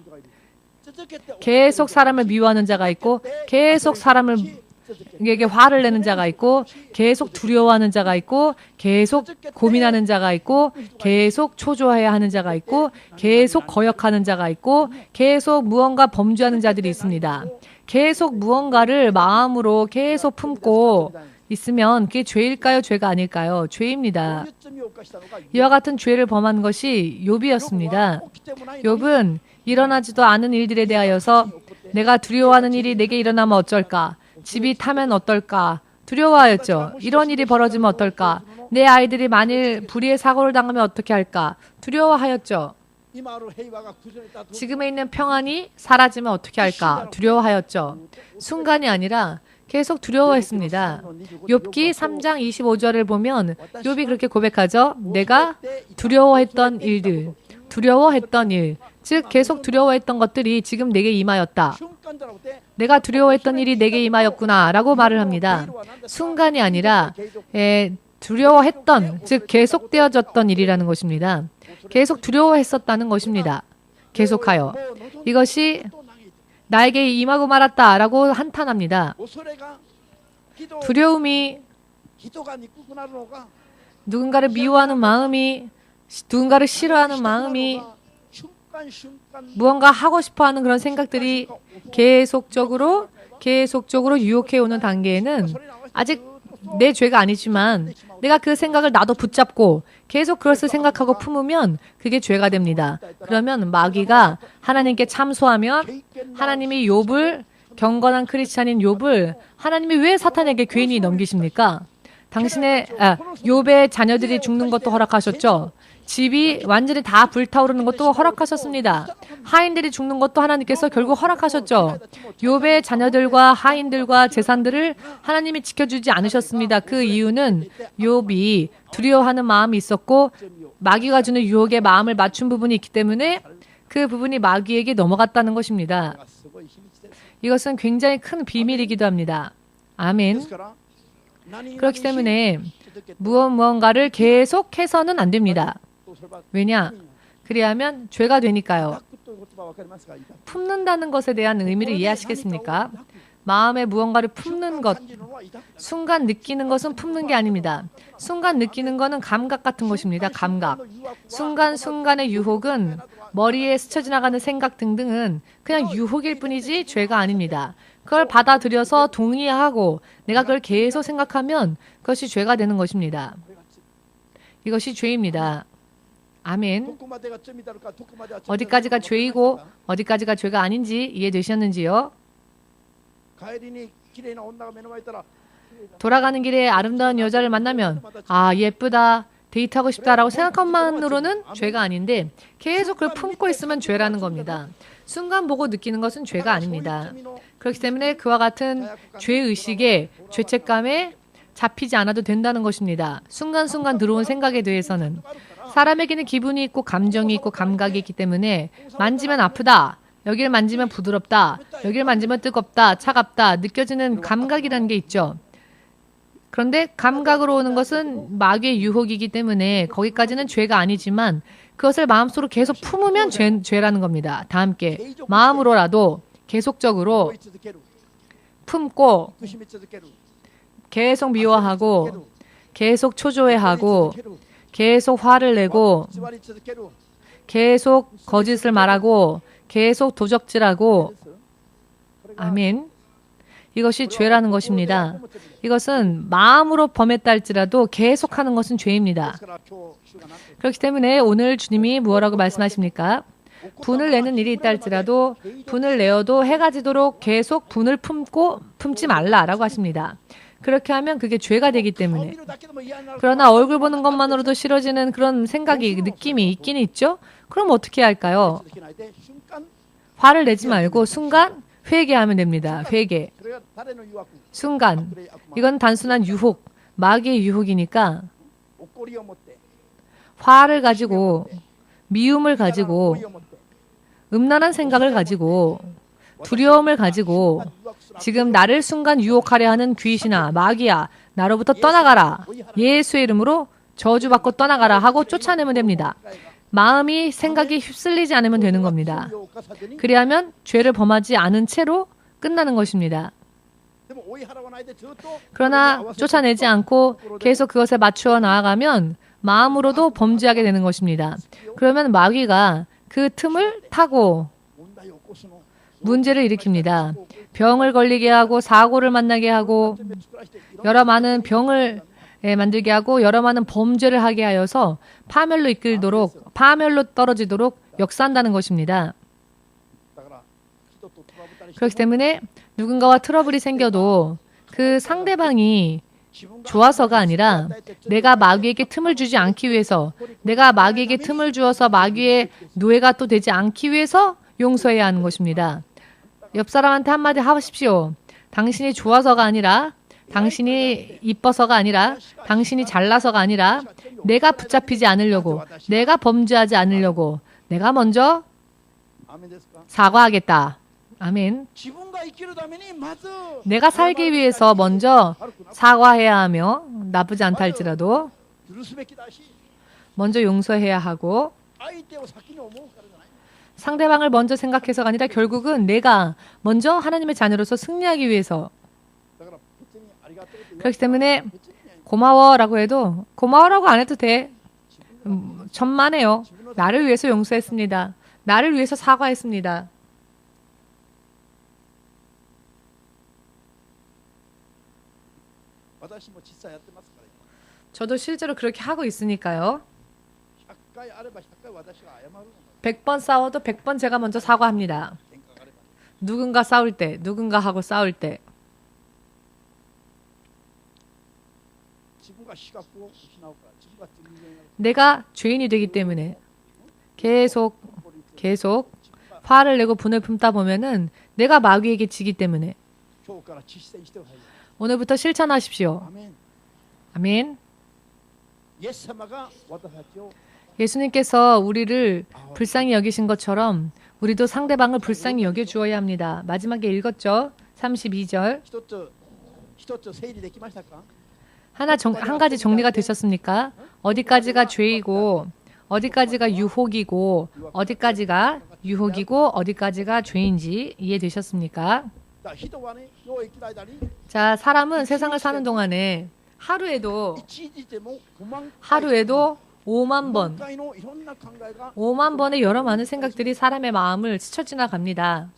계속 사람을 미워하는 자가 있고 계속 사람에게 화를 내는 자가 있고 계속 두려워하는 자가 있고 계속 고민하는 자가 있고 계속 초조해야 하는 자가 있고 계속 거역하는 자가 있고 계속 무언가 범죄하는 자들이 있습니다. 계속 무언가를 마음으로 계속 품고 있으면 그게 죄일까요? 죄가 아닐까요? 죄입니다. 이와 같은 죄를 범한 것이 욥이었습니다. 욥은 일어나지도 않은 일들에 대하여서 내가 두려워하는 일이 내게 일어나면 어쩔까? 집이 타면 어떨까? 두려워하였죠. 이런 일이 벌어지면 어떨까? 내 아이들이 만일 불의의 사고를 당하면 어떻게 할까? 두려워하였죠. 지금에 있는 평안이 사라지면 어떻게 할까? 두려워하였죠. 순간이 아니라 계속 두려워했습니다. 욥기 3장 25절을 보면 욥이 그렇게 고백하죠. 내가 두려워했던 일들, 두려워했던 일, 즉 계속 두려워했던 것들이 지금 내게 임하였다. 내가 두려워했던 일이 내게 임하였구나 라고 말을 합니다. 순간이 아니라 두려워했던, 즉 계속되어졌던 일이라는 것입니다. 계속 두려워했었다는 것입니다. 계속하여. 이것이 나에게 임하고 말았다 라고 한탄합니다. 두려움이 누군가를 미워하는 마음이, 누군가를 싫어하는 마음이, 무언가 하고 싶어하는 그런 생각들이 계속적으로 유혹해오는 단계에는 아직 내 죄가 아니지만 내가 그 생각을 나도 붙잡고 계속 그것을 생각하고 품으면 그게 죄가 됩니다. 그러면 마귀가 하나님께 참소하면 하나님이 욥을, 경건한 크리스찬인 욥을 하나님이 왜 사탄에게 괜히 넘기십니까? 욥의 자녀들이 죽는 것도 허락하셨죠. 집이 완전히 다 불타오르는 것도 허락하셨습니다. 하인들이 죽는 것도 하나님께서 결국 허락하셨죠. 욥의 자녀들과 하인들과 재산들을 하나님이 지켜주지 않으셨습니다. 그 이유는 욥이 두려워하는 마음이 있었고 마귀가 주는 유혹에 마음을 맞춘 부분이 있기 때문에 그 부분이 마귀에게 넘어갔다는 것입니다. 이것은 굉장히 큰 비밀이기도 합니다. 아멘. 그렇기 때문에 무언가를 계속해서는 안 됩니다. 왜냐? 그리하면 죄가 되니까요. 품는다는 것에 대한 의미를 이해하시겠습니까? 마음에 무언가를 품는 것, 순간 느끼는 것은 품는 게 아닙니다. 순간 느끼는 것은 감각 같은 것입니다. 감각. 순간순간의 유혹은 머리에 스쳐 지나가는 생각 등등은 그냥 유혹일 뿐이지 죄가 아닙니다. 그걸 받아들여서 동의하고 내가 그걸 계속 생각하면 그것이 죄가 되는 것입니다. 이것이 죄입니다. 아멘. 어디까지가 죄이고 어디까지가 죄가 아닌지 이해되셨는지요? 돌아가는 길에 아름다운 여자를 만나면 아 예쁘다 데이트하고 싶다라고 생각한 것만으로는 죄가 아닌데 계속 그걸 품고 있으면 죄라는 겁니다. 순간 보고 느끼는 것은 죄가 아닙니다. 그렇기 때문에 그와 같은 죄의식에 죄책감에 잡히지 않아도 된다는 것입니다. 순간순간 들어온 생각에 대해서는 사람에게는 기분이 있고 감정이 있고 감각이 있기 때문에 만지면 아프다. 여기를 만지면 부드럽다. 여기를 만지면 뜨겁다. 차갑다. 느껴지는 감각이라는 게 있죠. 그런데 감각으로 오는 것은 마귀의 유혹이기 때문에 거기까지는 죄가 아니지만 그것을 마음속으로 계속 품으면 죄라는 겁니다. 다 함께 마음으로라도 계속적으로 품고 계속 미워하고 계속 초조해하고 계속 화를 내고 계속 거짓을 말하고 계속 도적질하고 아멘. 이것이 죄라는 것입니다. 이것은 마음으로 범했다 할지라도 계속하는 것은 죄입니다. 그렇기 때문에 오늘 주님이 무엇라고 말씀하십니까? 분을 내는 일이 있다 할지라도 분을 내어도 해가 지도록 계속 분을 품지 말라라고 하십니다. 그렇게 하면 그게 죄가 되기 때문에. 그러나 얼굴 보는 것만으로도 싫어지는 그런 생각이, 느낌이 있긴 있죠? 그럼 어떻게 할까요? 화를 내지 말고 순간 회개하면 됩니다. 회개. 순간. 이건 단순한 유혹, 마귀의 유혹이니까 화를 가지고, 미움을 가지고, 음란한 생각을 가지고, 두려움을 가지고 지금 나를 순간 유혹하려 하는 귀신아, 마귀야, 나로부터 떠나가라. 예수의 이름으로 저주받고 떠나가라 하고 쫓아내면 됩니다. 마음이 생각이 휩쓸리지 않으면 되는 겁니다. 그리하면 죄를 범하지 않은 채로 끝나는 것입니다. 그러나 쫓아내지 않고 계속 그것에 맞추어 나아가면 마음으로도 범죄하게 되는 것입니다. 그러면 마귀가 그 틈을 타고 문제를 일으킵니다. 병을 걸리게 하고 사고를 만나게 하고 여러 많은 병을 만들게 하고 여러 많은 범죄를 하게 하여서 파멸로 이끌도록 파멸로 떨어지도록 역사한다는 것입니다. 그렇기 때문에 누군가와 트러블이 생겨도 그 상대방이 좋아서가 아니라 내가 마귀에게 틈을 주지 않기 위해서 내가 마귀에게 틈을 주어서 마귀의 노예가 또 되지 않기 위해서 용서해야 하는 것입니다. 옆 사람한테 한마디 하십시오. 당신이 좋아서가 아니라 당신이 이뻐서가 아니라 당신이 잘나서가 아니라 내가 붙잡히지 않으려고 내가 범죄하지 않으려고 내가 먼저 사과하겠다. 아멘. 내가 살기 위해서 먼저 사과해야 하며 나쁘지 않다 할지라도 먼저 용서해야 하고 상대방을 먼저 생각해서가 아니라 결국은 내가 먼저 하나님의 자녀로서 승리하기 위해서 그렇기 때문에 고마워라고 해도 고마워라고 안 해도 돼. 천만에요. 나를 위해서 용서했습니다. 나를 위해서 사과했습니다. 저도 실제로 그렇게 하고 있으니까요. 100번 싸워도 100번 제가 먼저 사과합니다. 누군가 싸울 때, 누군가하고 싸울 때. 내가 죄인이 되기 때문에 계속 화를 내고 분을 품다 보면은 내가 마귀에게 지기 때문에 오늘부터 실천하십시오. 아멘. 예수님께서 우리를 불쌍히 여기신 것처럼 우리도 상대방을 불쌍히 여겨주어야 합니다. 마지막에 읽었죠? 32절. 한 가지 정리가 되셨습니까? 어디까지가 죄이고 어디까지가 유혹이고 어디까지가 죄인지 이해되셨습니까? 자, 사람은 세상을 사는 동안에 하루에도 5만 번, 5만 번의 여러 많은 생각들이 사람의 마음을 스쳐 지나갑니다.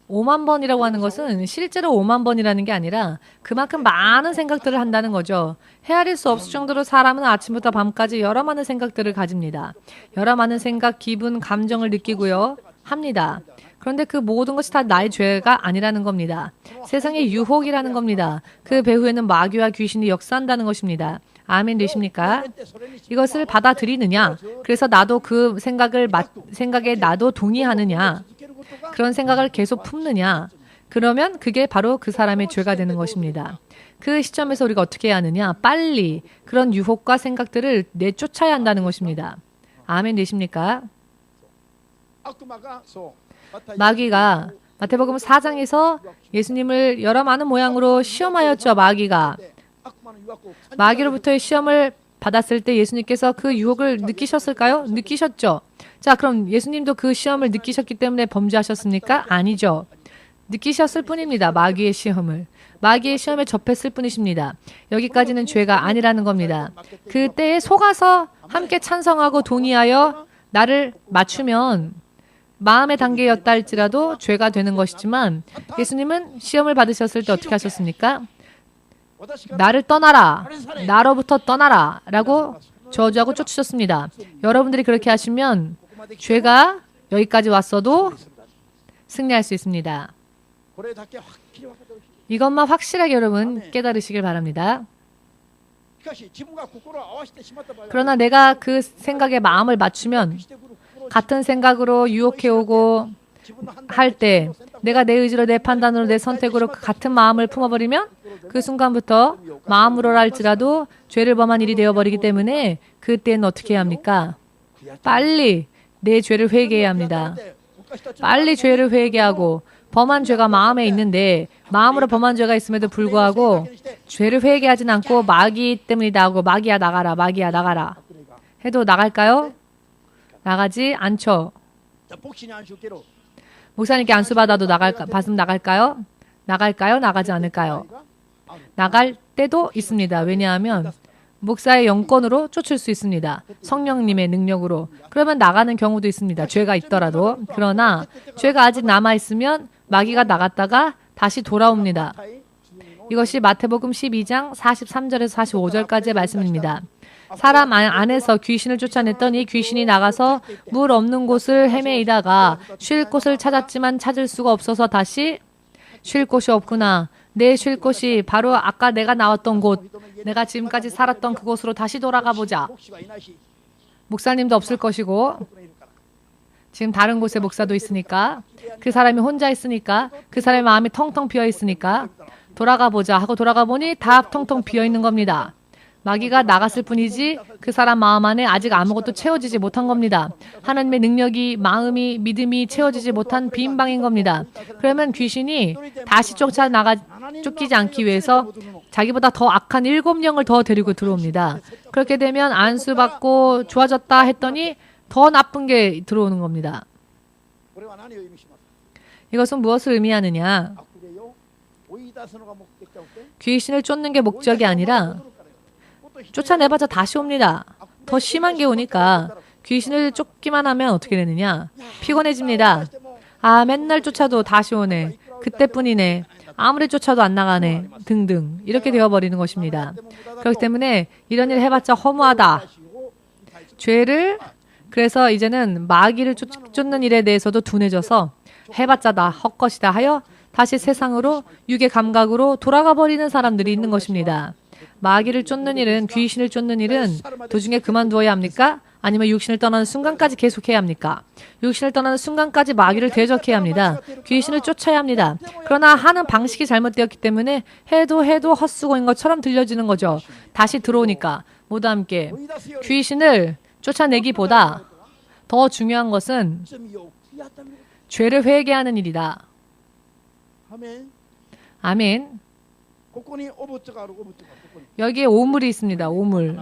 5만 번이라고 하는 것은 실제로 5만 번이라는 게 아니라 그만큼 많은 생각들을 한다는 거죠. 헤아릴 수 없을 정도로 사람은 아침부터 밤까지 여러 많은 생각들을 가집니다. 여러 많은 생각, 기분, 감정을 느끼고요. 합니다. 그런데 그 모든 것이 다 나의 죄가 아니라는 겁니다. 세상의 유혹이라는 겁니다. 그 배후에는 마귀와 귀신이 역사한다는 것입니다. 아멘 되십니까? 이것을 받아들이느냐? 그래서 나도 그 생각에 나도 동의하느냐? 그런 생각을 계속 품느냐? 그러면 그게 바로 그 사람의 죄가 되는 것입니다. 그 시점에서 우리가 어떻게 해야 하느냐? 빨리 그런 유혹과 생각들을 내쫓아야 한다는 것입니다. 아멘 되십니까? 마귀가 마태복음 4장에서 예수님을 여러 많은 모양으로 시험하였죠. 마귀로부터의 시험을 받았을 때 예수님께서 그 유혹을 느끼셨을까요? 느끼셨죠. 자, 그럼 예수님도 그 시험을 느끼셨기 때문에 범죄하셨습니까? 아니죠. 느끼셨을 뿐입니다. 마귀의 시험을. 마귀의 시험에 접했을 뿐이십니다. 여기까지는 죄가 아니라는 겁니다. 그때에 속아서 함께 찬성하고 동의하여 나를 맞추면 마음의 단계였다 할지라도 죄가 되는 것이지만 예수님은 시험을 받으셨을 때 어떻게 하셨습니까? 나를 떠나라. 나로부터 떠나라. 라고 저주하고 쫓으셨습니다. 여러분들이 그렇게 하시면 죄가 여기까지 왔어도 승리할 수 있습니다. 이것만 확실하게 여러분 깨달으시길 바랍니다. 그러나 내가 그 생각에 마음을 맞추면 같은 생각으로 유혹해오고 할 때 내가 내 의지로 내 판단으로 내 선택으로 그 같은 마음을 품어버리면 그 순간부터 마음으로라 할지라도 죄를 범한 일이 되어버리기 때문에 그때는 어떻게 해야 합니까? 빨리 내 죄를 회개해야 합니다. 빨리 죄를 회개하고 범한 죄가 마음에 있는데 마음으로 범한 죄가 있음에도 불구하고 죄를 회개하진 않고 마귀 때문이다 하고 마귀야 나가라 마귀야 나가라 해도 나갈까요? 나가지 않죠. 목사님께 안수 받아도 받으면 나갈까요? 나갈까요? 나가지 않을까요? 나갈 때도 있습니다. 왜냐하면 목사의 영권으로 쫓을 수 있습니다. 성령님의 능력으로. 그러면 나가는 경우도 있습니다. 죄가 있더라도. 그러나 죄가 아직 남아있으면 마귀가 나갔다가 다시 돌아옵니다. 이것이 마태복음 12장 43절에서 45절까지의 말씀입니다. 사람 안에서 귀신을 쫓아냈더니 귀신이 나가서 물 없는 곳을 헤매이다가 쉴 곳을 찾았지만 찾을 수가 없어서 다시 쉴 곳이 없구나. 내 쉴 곳이 바로 아까 내가 나왔던 곳, 내가 지금까지 살았던 그곳으로 다시 돌아가 보자. 목사님도 없을 것이고 지금 다른 곳에 목사도 있으니까 그 사람이 혼자 있으니까 그 사람의 마음이 텅텅 비어 있으니까 돌아가 보자 하고 돌아가 보니 다 텅텅 비어 있는 겁니다. 마귀가 나갔을 뿐이지 그 사람 마음 안에 아직 아무것도 채워지지 못한 겁니다. 하나님의 능력이, 마음이, 믿음이 채워지지 못한 빈 방인 겁니다. 그러면 귀신이 다시 쫓기지 않기 위해서 자기보다 더 악한 7명을 더 데리고 들어옵니다. 그렇게 되면 안수받고 좋아졌다 했더니 더 나쁜 게 들어오는 겁니다. 이것은 무엇을 의미하느냐? 귀신을 쫓는 게 목적이 아니라 쫓아내봐자 다시 옵니다. 더 심한 게 오니까 귀신을 쫓기만 하면 어떻게 되느냐? 피곤해집니다. 아, 맨날 쫓아도 다시 오네. 그때뿐이네. 아무리 쫓아도 안 나가네. 등등. 이렇게 되어버리는 것입니다. 그렇기 때문에 이런 일 해봤자 허무하다. 죄를 그래서 이제는 마귀를 쫓는 일에 대해서도 둔해져서 해봤자 다 헛것이다 하여 다시 세상으로 육의 감각으로 돌아가 버리는 사람들이 있는 것입니다. 마귀를 쫓는 일은, 귀신을 쫓는 일은 도중에 그만두어야 합니까? 아니면 육신을 떠나는 순간까지 계속해야 합니까? 육신을 떠나는 순간까지 마귀를 대적해야 합니다. 귀신을 쫓아야 합니다. 그러나 하는 방식이 잘못되었기 때문에 해도 헛수고인 것처럼 들려지는 거죠. 다시 들어오니까 모두 함께 귀신을 쫓아내기보다 더 중요한 것은 죄를 회개하는 일이다. 아멘. 여기에 오물이 있습니다. 오물.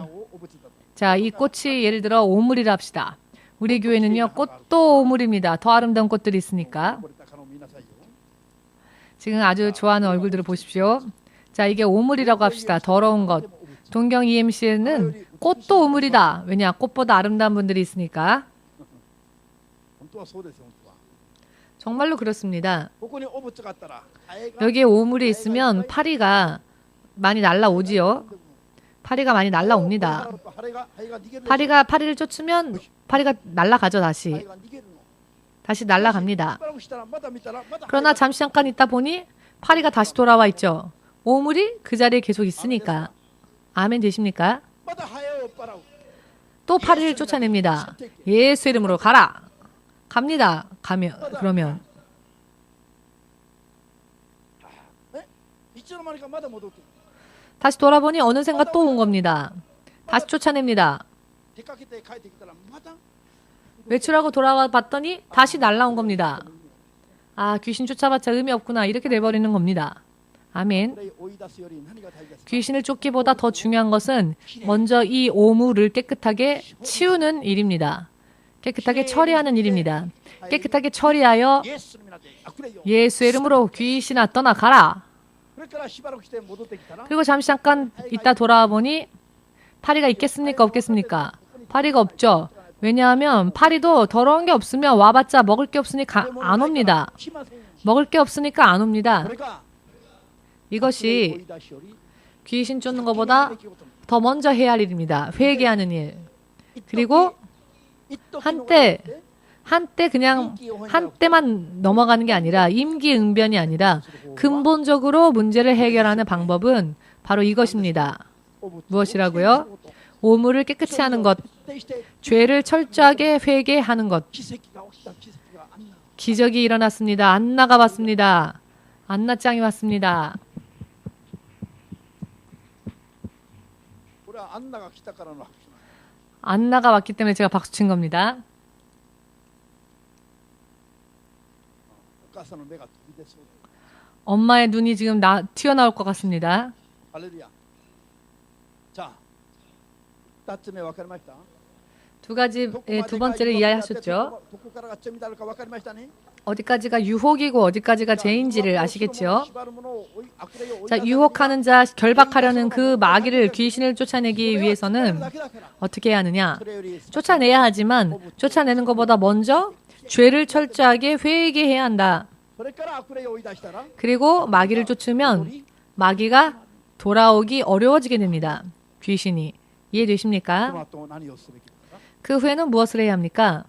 자, 이 꽃이 예를 들어 오물이라 합시다. 우리 교회는요, 꽃도 오물입니다. 더 아름다운 꽃들이 있으니까. 지금 아주 좋아하는 얼굴들을 보십시오. 자, 이게 오물이라고 합시다. 더러운 것. 동경 EMC에는 꽃도 우물이다. 왜냐? 꽃보다 아름다운 분들이 있으니까. 本当はそうですよ、本当は。 정말로 그렇습니다. ここに汚物があったら、ハエが 여기에 오물이 있으면 파리가 많이 날라오지요. 파리가 많이 날라옵니다. ハエが逃げる。 파리가 파리를 쫓으면 파리가 날아가죠, ハエ 다시. が逃げるの。 다시 날아갑니다. しばらくしたらまた見たらまたハエ 그러나 が 잠시 잠깐 있다 보니 파리가 다시 돌아와 있죠. 오물이 그 자리에 계속 있으니까. 아멘 되십니까? またハエを追っ払う。 또 파리를 쫓아냅니다. 예수 이름으로 가라. 갑니다. 그러면 え、いつの間にかまだ戻ってくる。 다시 돌아보니 어느샌가 또 온 겁니다. 다시 쫓아냅니다. 出かけて帰ってきたらまた 외출하고 돌아와 봤더니 다시 날라온 겁니다. 아, 귀신 쫓아봤자 의미 없구나. 이렇게 돼버리는 겁니다. 아멘. これを追い出すより何が大切か。 귀신을 쫓기보다 더 중요한 것은 먼저 이 오물을 깨끗하게 치우는 일입니다. 깨끗하게 처리하는 일입니다. 깨끗하게 처리하여 イエスの皆で悪霊よ。 예수의 이름으로 귀신아 떠나가라. それからしばらくして戻ってきたら 그리고 잠시 잠깐 있다 돌아와 보니 파리가 있겠습니까? 없겠습니까? 파리가 없죠. 왜냐하면 파리도 더러운 게 없으면 와봤자 먹을 게 없으니까 안 옵니다. 来ませんよ。 먹을 게 없으니까 안 옵니다. これが 이것이 追い出しより 귀신 쫓는 것보다 더 먼저 해야 할 일입니다. 회개하는 일. 그리고 한때 그냥 한때만 넘어가는 게 아니라 임기응변이 아니라 근본적으로 문제를 해결하는 방법은 바로 이것입니다. 무엇이라고요? 오물을 깨끗이 하는 것, 죄를 철저하게 회개하는 것. 奇跡が起きた。奇跡があんな。 기적이 일어났습니다. 안나가 왔습니다. 안나짱이 왔습니다. これはアンナが来たからの拍手なんだ。 안나가 왔기 때문에 제가 박수 친 겁니다. お母さんの目が飛び出そうだ。 엄마의 눈이 지금 튀어나올 것 같습니다. ハレルヤ。じゃあ、二つ目分かりました。 두 가지, 두 번째를 이해하셨죠? どこからが罪になるか分かりましたね。 어디까지가 유혹이고 어디까지가 죄인지를 아시겠죠? 자, 유혹하는 자, 결박하려는 그 마귀를 귀신을 쫓아내기 위해서는 어떻게 해야 하느냐? 쫓아내야 하지만 쫓아내는 것보다 먼저 죄를 철저하게 회개해야 한다. 그리고 마귀를 쫓으면 마귀가 돌아오기 어려워지게 됩니다. 귀신이. 이해되십니까? 그 후에는 무엇을 해야 합니까?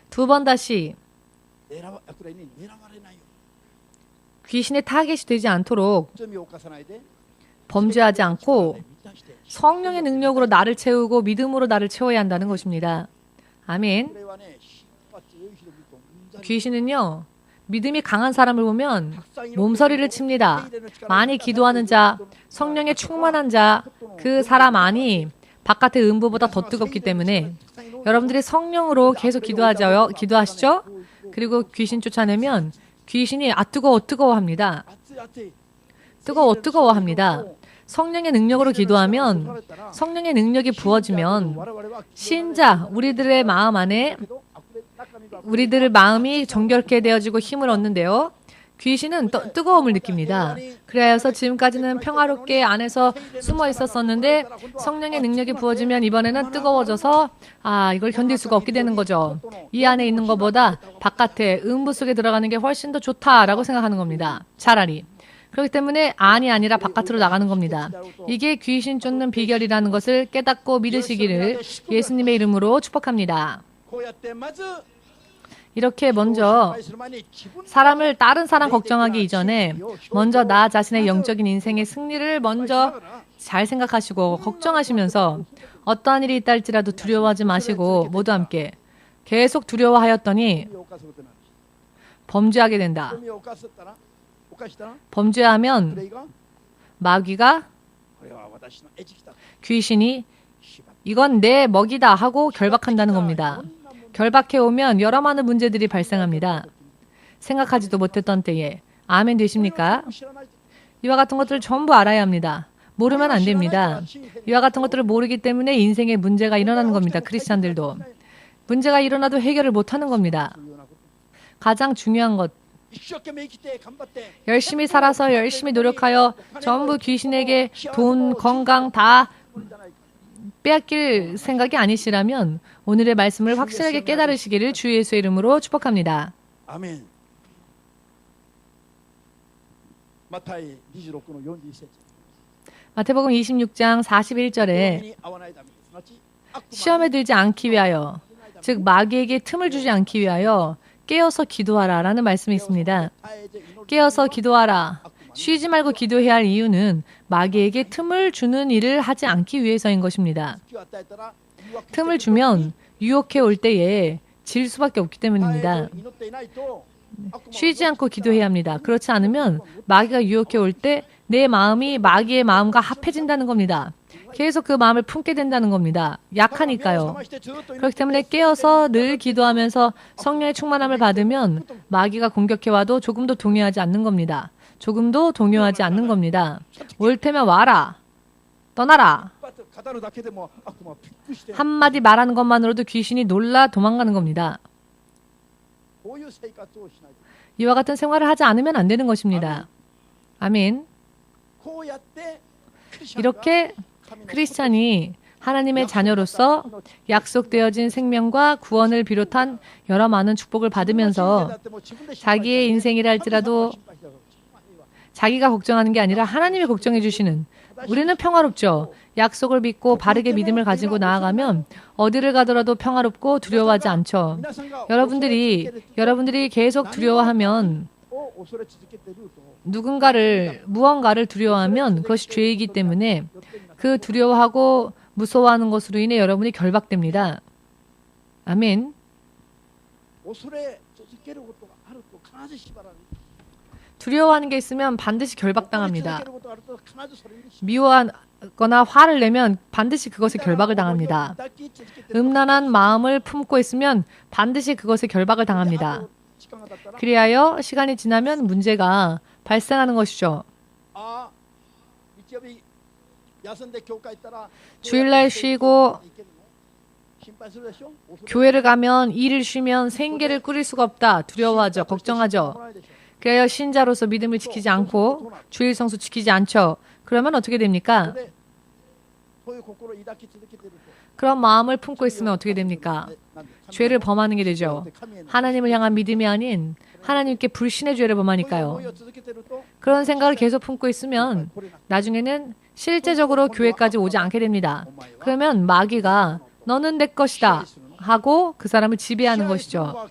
두 번 다시 귀신의 타겟이 되지 않도록 범죄하지 않고 성령의 능력으로 나를 채우고 믿음으로 나를 채워야 한다는 것입니다. 아멘. 귀신은요, 믿음이 강한 사람을 보면 몸서리를 칩니다. 많이 기도하는 자, 성령에 충만한 자, 그 사람 안이 바깥의 음부보다 더 뜨겁기 때문에 여러분들이 성령으로 계속 기도하시죠? 그리고 귀신 쫓아내면 귀신이 뜨거워 합니다. 뜨거워 합니다. 성령의 능력으로 기도하면 성령의 능력이 부어지면 신자, 우리들의 마음 안에 우리들의 마음이 정결케 되어지고 힘을 얻는데요. 귀신은 뜨거움을 느낍니다. 그래서 지금까지는 평화롭게 안에서 숨어 있었었는데 성령의 능력이 부어지면 이번에는 뜨거워져서 이걸 견딜 수가 없게 되는 거죠. 이 안에 있는 것보다 바깥에 음부 속에 들어가는 게 훨씬 더 좋다라고 생각하는 겁니다. 차라리. 그렇기 때문에 안이 아니라 바깥으로 나가는 겁니다. 이게 귀신 쫓는 비결이라는 것을 깨닫고 믿으시기를 예수님의 이름으로 축복합니다. 이렇게 먼저 다른 사람 걱정하기 이전에 먼저 나 자신의 영적인 인생의 승리를 먼저 잘 생각하시고 걱정하시면서 어떠한 일이 있다 할지라도 두려워하지 마시고 모두 함께 계속 두려워하였더니 범죄하게 된다. 범죄하면 마귀가 귀신이 이건 내 먹이다 하고 결박한다는 겁니다. 결박해오면 여러 많은 문제들이 발생합니다. 생각하지도 못했던 때에. 아멘 되십니까? 이와 같은 것들을 전부 알아야 합니다. 모르면 안 됩니다. 이와 같은 것들을 모르기 때문에 인생에 문제가 일어나는 겁니다. 크리스찬들도. 문제가 일어나도 해결을 못하는 겁니다. 가장 중요한 것. 열심히 살아서 열심히 노력하여 전부 귀신에게 돈, 건강 다 빼앗길 생각이 아니시라면 오늘의 말씀을 확실하게 깨달으시기를 주 예수의 이름으로 축복합니다. 아멘. 마타이 26의 41절. 마태복음 26장 41절에 시험에 들지 않기 위하여, 즉 마귀에게 틈을 주지 않기 위하여 깨어서 기도하라 라는 말씀이 있습니다. 깨어서 기도하라. 쉬지 말고 기도해야 할 이유는 마귀에게 틈을 주는 일을 하지 않기 위해서인 것입니다. 틈을 주면 유혹해 올 때에 질 수밖에 없기 때문입니다. 쉬지 않고 기도해야 합니다. 그렇지 않으면 마귀가 유혹해 올 때 내 마음이 마귀의 마음과 합해진다는 겁니다. 계속 그 마음을 품게 된다는 겁니다. 약하니까요. 그렇기 때문에 깨어서 늘 기도하면서 성령의 충만함을 받으면 마귀가 공격해와도 조금도 동요하지 않는 겁니다. 조금도 동요하지 않는 겁니다. 올 테면 와라. 떠나라. 한마디 말하는 것만으로도 귀신이 놀라 도망가는 겁니다. 이와 같은 생활을 하지 않으면 안 되는 것입니다. 아멘. 이렇게 크리스찬이 하나님의 자녀로서 약속되어진 생명과 구원을 비롯한 여러 많은 축복을 받으면서 자기의 인생이라 할지라도 자기가 걱정하는 게 아니라 하나님이 걱정해 주시는, 우리는 평화롭죠. 약속을 믿고 바르게 믿음을 가지고 나아가면 어디를 가더라도 평화롭고 두려워하지 않죠. 여러분들이 계속 두려워하면, 무언가를 두려워하면 그것이 죄이기 때문에 그 두려워하고 무서워하는 것으로 인해 여러분이 결박됩니다. 아멘. 두려워하는 게 있으면 반드시 결박당합니다. 미워하거나 화를 내면 반드시 그것에 결박을 당합니다. 음란한 마음을 품고 있으면 반드시 그것에 결박을 당합니다. 그리하여 시간이 지나면 문제가 발생하는 것이죠. 주일날 쉬고 교회를 가면, 일을 쉬면 생계를 꾸릴 수가 없다. 두려워하죠. 걱정하죠. 그래야 신자로서 믿음을 지키지 않고 주일 성수 지키지 않죠. 그러면 어떻게 됩니까? 그런 마음을 품고 있으면 어떻게 됩니까? 죄를 범하는 게 되죠. 하나님을 향한 믿음이 아닌 하나님께 불신의 죄를 범하니까요. 그런 생각을 계속 품고 있으면 나중에는 실제적으로 교회까지 오지 않게 됩니다. 그러면 마귀가 너는 내 것이다 하고 그 사람을 지배하는 것이죠.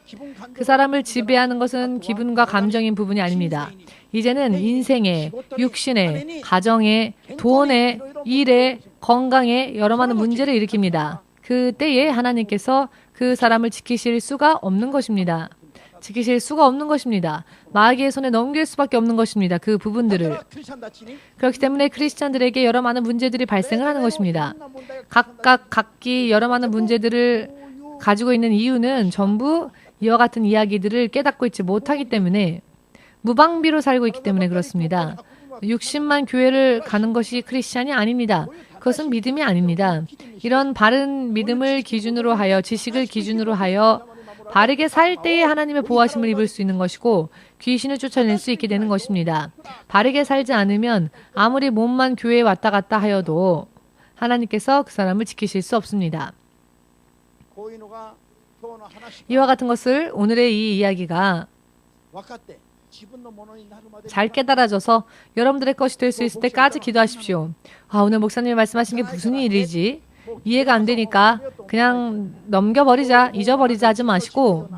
그 사람을 지배하는 것은 기분과 감정인 부분이 아닙니다. 이제는 인생에, 육신에, 가정에, 돈에, 일에, 건강에 여러 많은 문제를 일으킵니다. 그때에 하나님께서 그 사람을 지키실 수가 없는 것입니다. 지키실 수가 없는 것입니다. 마귀의 손에 넘길 수밖에 없는 것입니다. 그 부분들을. 그렇기 때문에 크리스찬들에게 여러 많은 문제들이 발생을 하는 것입니다. 각기 여러 많은 문제들을 가지고 있는 이유는 전부 이와 같은 이야기들을 깨닫고 있지 못하기 때문에, 무방비로 살고 있기 때문에 그렇습니다. 60만 교회를 가는 것이 크리스찬이 아닙니다. 그것은 믿음이 아닙니다. 이런 바른 믿음을 기준으로 하여, 지식을 기준으로 하여 바르게 살 때에 하나님의 보호하심을 입을 수 있는 것이고 귀신을 쫓아낼 수 있게 되는 것입니다. 바르게 살지 않으면 아무리 몸만 교회에 왔다 갔다 하여도 하나님께서 그 사람을 지키실 수 없습니다. 이와 같은 것을 오늘의 이 이야기가 잘 깨달아져서 여러분들의 것이 될 수 있을 때까지 기도하십시오. 오늘 목사님이 말씀하신 게 무슨 일이지? 이해가 안 되니까 그냥 넘겨버리자, 잊어버리자 하지 마시고,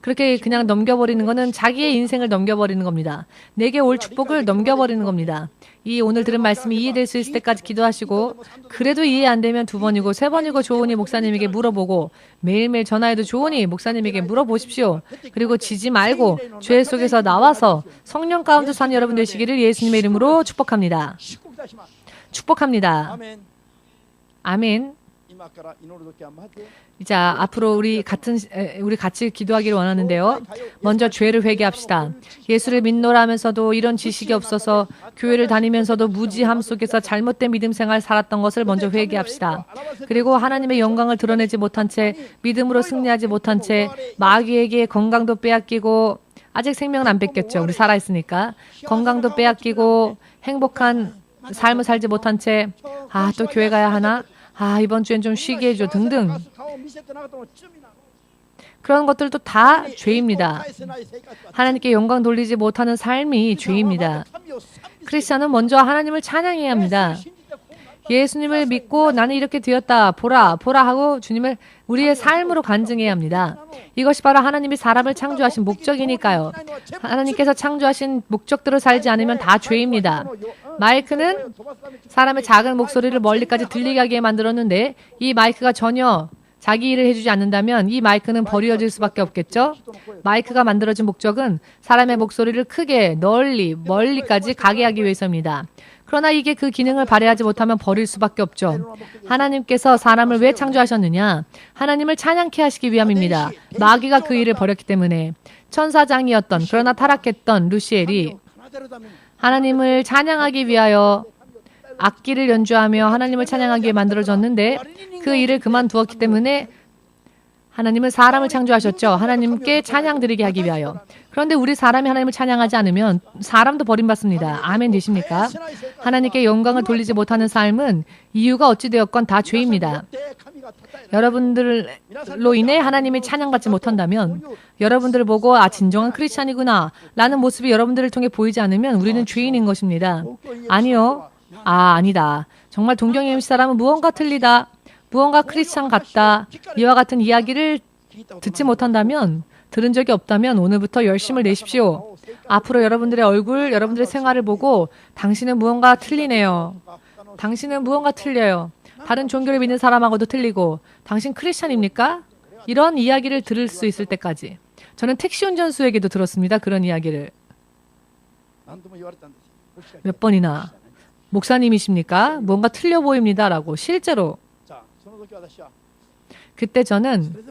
그렇게 그냥 넘겨버리는 것은 자기의 인생을 넘겨버리는 겁니다. 내게 올 축복을 넘겨버리는 겁니다. 이 오늘 들은 말씀이 이해될 수 있을 때까지 기도하시고, 그래도 이해 안 되면 2번이고 3번이고 좋으니 목사님에게 물어보고, 매일매일 전화해도 좋으니 목사님에게 물어보십시오. 그리고 지지 말고 죄 속에서 나와서 성령 가운데 사는 여러분 되시기를 예수님의 이름으로 축복합니다. 축복합니다. 아멘. 자, 앞으로 우리 같이 기도하기를 원하는데요. 먼저 죄를 회개합시다. 예수를 믿노라 하면서도 이런 지식이 없어서 교회를 다니면서도 무지함 속에서 잘못된 믿음 생활 살았던 것을 먼저 회개합시다. 그리고 하나님의 영광을 드러내지 못한 채, 믿음으로 승리하지 못한 채, 마귀에게 건강도 빼앗기고, 아직 생명은 안 뺏겼죠. 우리 살아있으니까. 건강도 빼앗기고 행복한 삶을 살지 못한 채 또 교회 가야 하나? 이번 주엔 좀 쉬게 해줘 등등. 그런 것들도 다 죄입니다. 하나님께 영광 돌리지 못하는 삶이 죄입니다. 크리스찬은 먼저 하나님을 찬양해야 합니다. 예수님을 믿고 나는 이렇게 되었다. 보라 하고 주님을 우리의 삶으로 간증해야 합니다. 이것이 바로 하나님이 사람을 창조하신 목적이니까요. 하나님께서 창조하신 목적대로 살지 않으면 다 죄입니다. 마이크는 사람의 작은 목소리를 멀리까지 들리게 하게 만들었는데 이 마이크가 전혀 자기 일을 해주지 않는다면 이 마이크는 버려질 수밖에 없겠죠? 마이크가 만들어진 목적은 사람의 목소리를 크게, 널리, 멀리까지 가게 하기 위해서입니다. 그러나 이게 그 기능을 발휘하지 못하면 버릴 수밖에 없죠. 하나님께서 사람을 왜 창조하셨느냐? 하나님을 찬양케 하시기 위함입니다. 마귀가 그 일을 버렸기 때문에 천사장이었던 그러나 타락했던 루시엘이 하나님을 찬양하기 위하여 악기를 연주하며 하나님을 찬양하기에 만들어졌는데 그 일을 그만두었기 때문에 하나님은 사람을 창조하셨죠. 하나님께 찬양 드리게 하기 위하여. 그런데 우리 사람이 하나님을 찬양하지 않으면 사람도 버림받습니다. 아멘 되십니까? 하나님께 영광을 돌리지 못하는 삶은 이유가 어찌되었건 다 죄입니다. 여러분들로 인해 하나님이 찬양받지 못한다면 여러분들을 보고 진정한 크리스찬이구나 라는 모습이 여러분들을 통해 보이지 않으면 우리는 죄인인 것입니다. 아니요. 아니다. 정말 동경의 MC 사람은 무언가 틀리다. 무언가 크리스찬 같다. 이와 같은 이야기를 듣지 못한다면, 들은 적이 없다면 오늘부터 열심을 내십시오. 앞으로 여러분들의 얼굴, 여러분들의 생활을 보고 당신은 무언가 틀리네요. 당신은 무언가 틀려요. 다른 종교를 믿는 사람하고도 틀리고 당신 크리스찬입니까? 이런 이야기를 들을 수 있을 때까지. 저는 택시 운전수에게도 들었습니다. 그런 이야기를. 몇 번이나. 목사님이십니까? 뭔가 틀려 보입니다. 라고 실제로. 그때 저는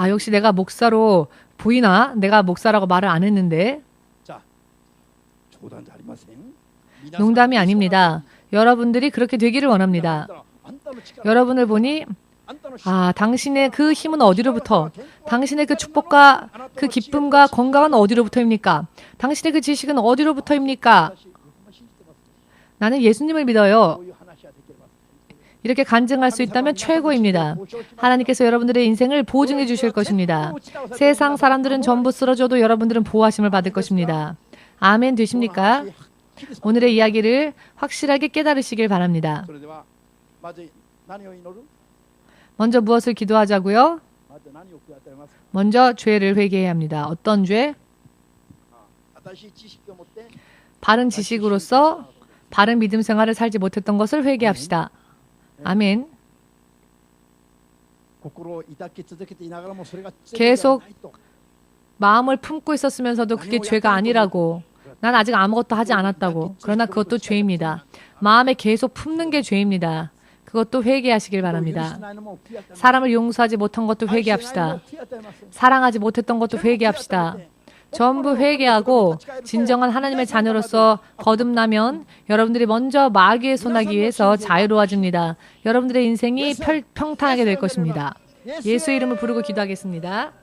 역시 내가 목사로 보이나? 내가 목사라고 말을 안 했는데. 농담이 아닙니다. 여러분들이 그렇게 되기를 원합니다. 여러분을 보니 당신의 그 힘은 어디로부터, 당신의 그 축복과 그 기쁨과 건강은 어디로부터입니까? 당신의 그 지식은 어디로부터입니까? 나는 예수님을 믿어요. 이렇게 간증할 수 있다면 최고입니다. 하나님께서 여러분들의 인생을 보증해 주실 것입니다. 세상 사람들은 전부 쓰러져도 여러분들은 보호하심을 받을 것입니다. 아멘 되십니까? 오늘의 이야기를 확실하게 깨달으시길 바랍니다. 먼저 무엇을 기도하자고요? 먼저 죄를 회개해야 합니다. 어떤 죄? 바른 지식으로서 바른 믿음 생활을 살지 못했던 것을 회개합시다. 아멘. 계속 마음을 품고 있었으면서도 그게 죄가 아니라고. 난 아직 아무것도 하지 않았다고. 그러나 그것도 죄입니다. 마음에 계속 품는 게 죄입니다. 그것도 회개하시길 바랍니다. 사람을 용서하지 못한 것도 회개합시다. 사랑하지 못했던 것도 회개합시다. 전부 회개하고 진정한 하나님의 자녀로서 거듭나면 여러분들이 먼저 마귀의 손아귀 위해서 자유로워집니다. 여러분들의 인생이 평탄하게 될 것입니다. 예수의 이름을 부르고 기도하겠습니다.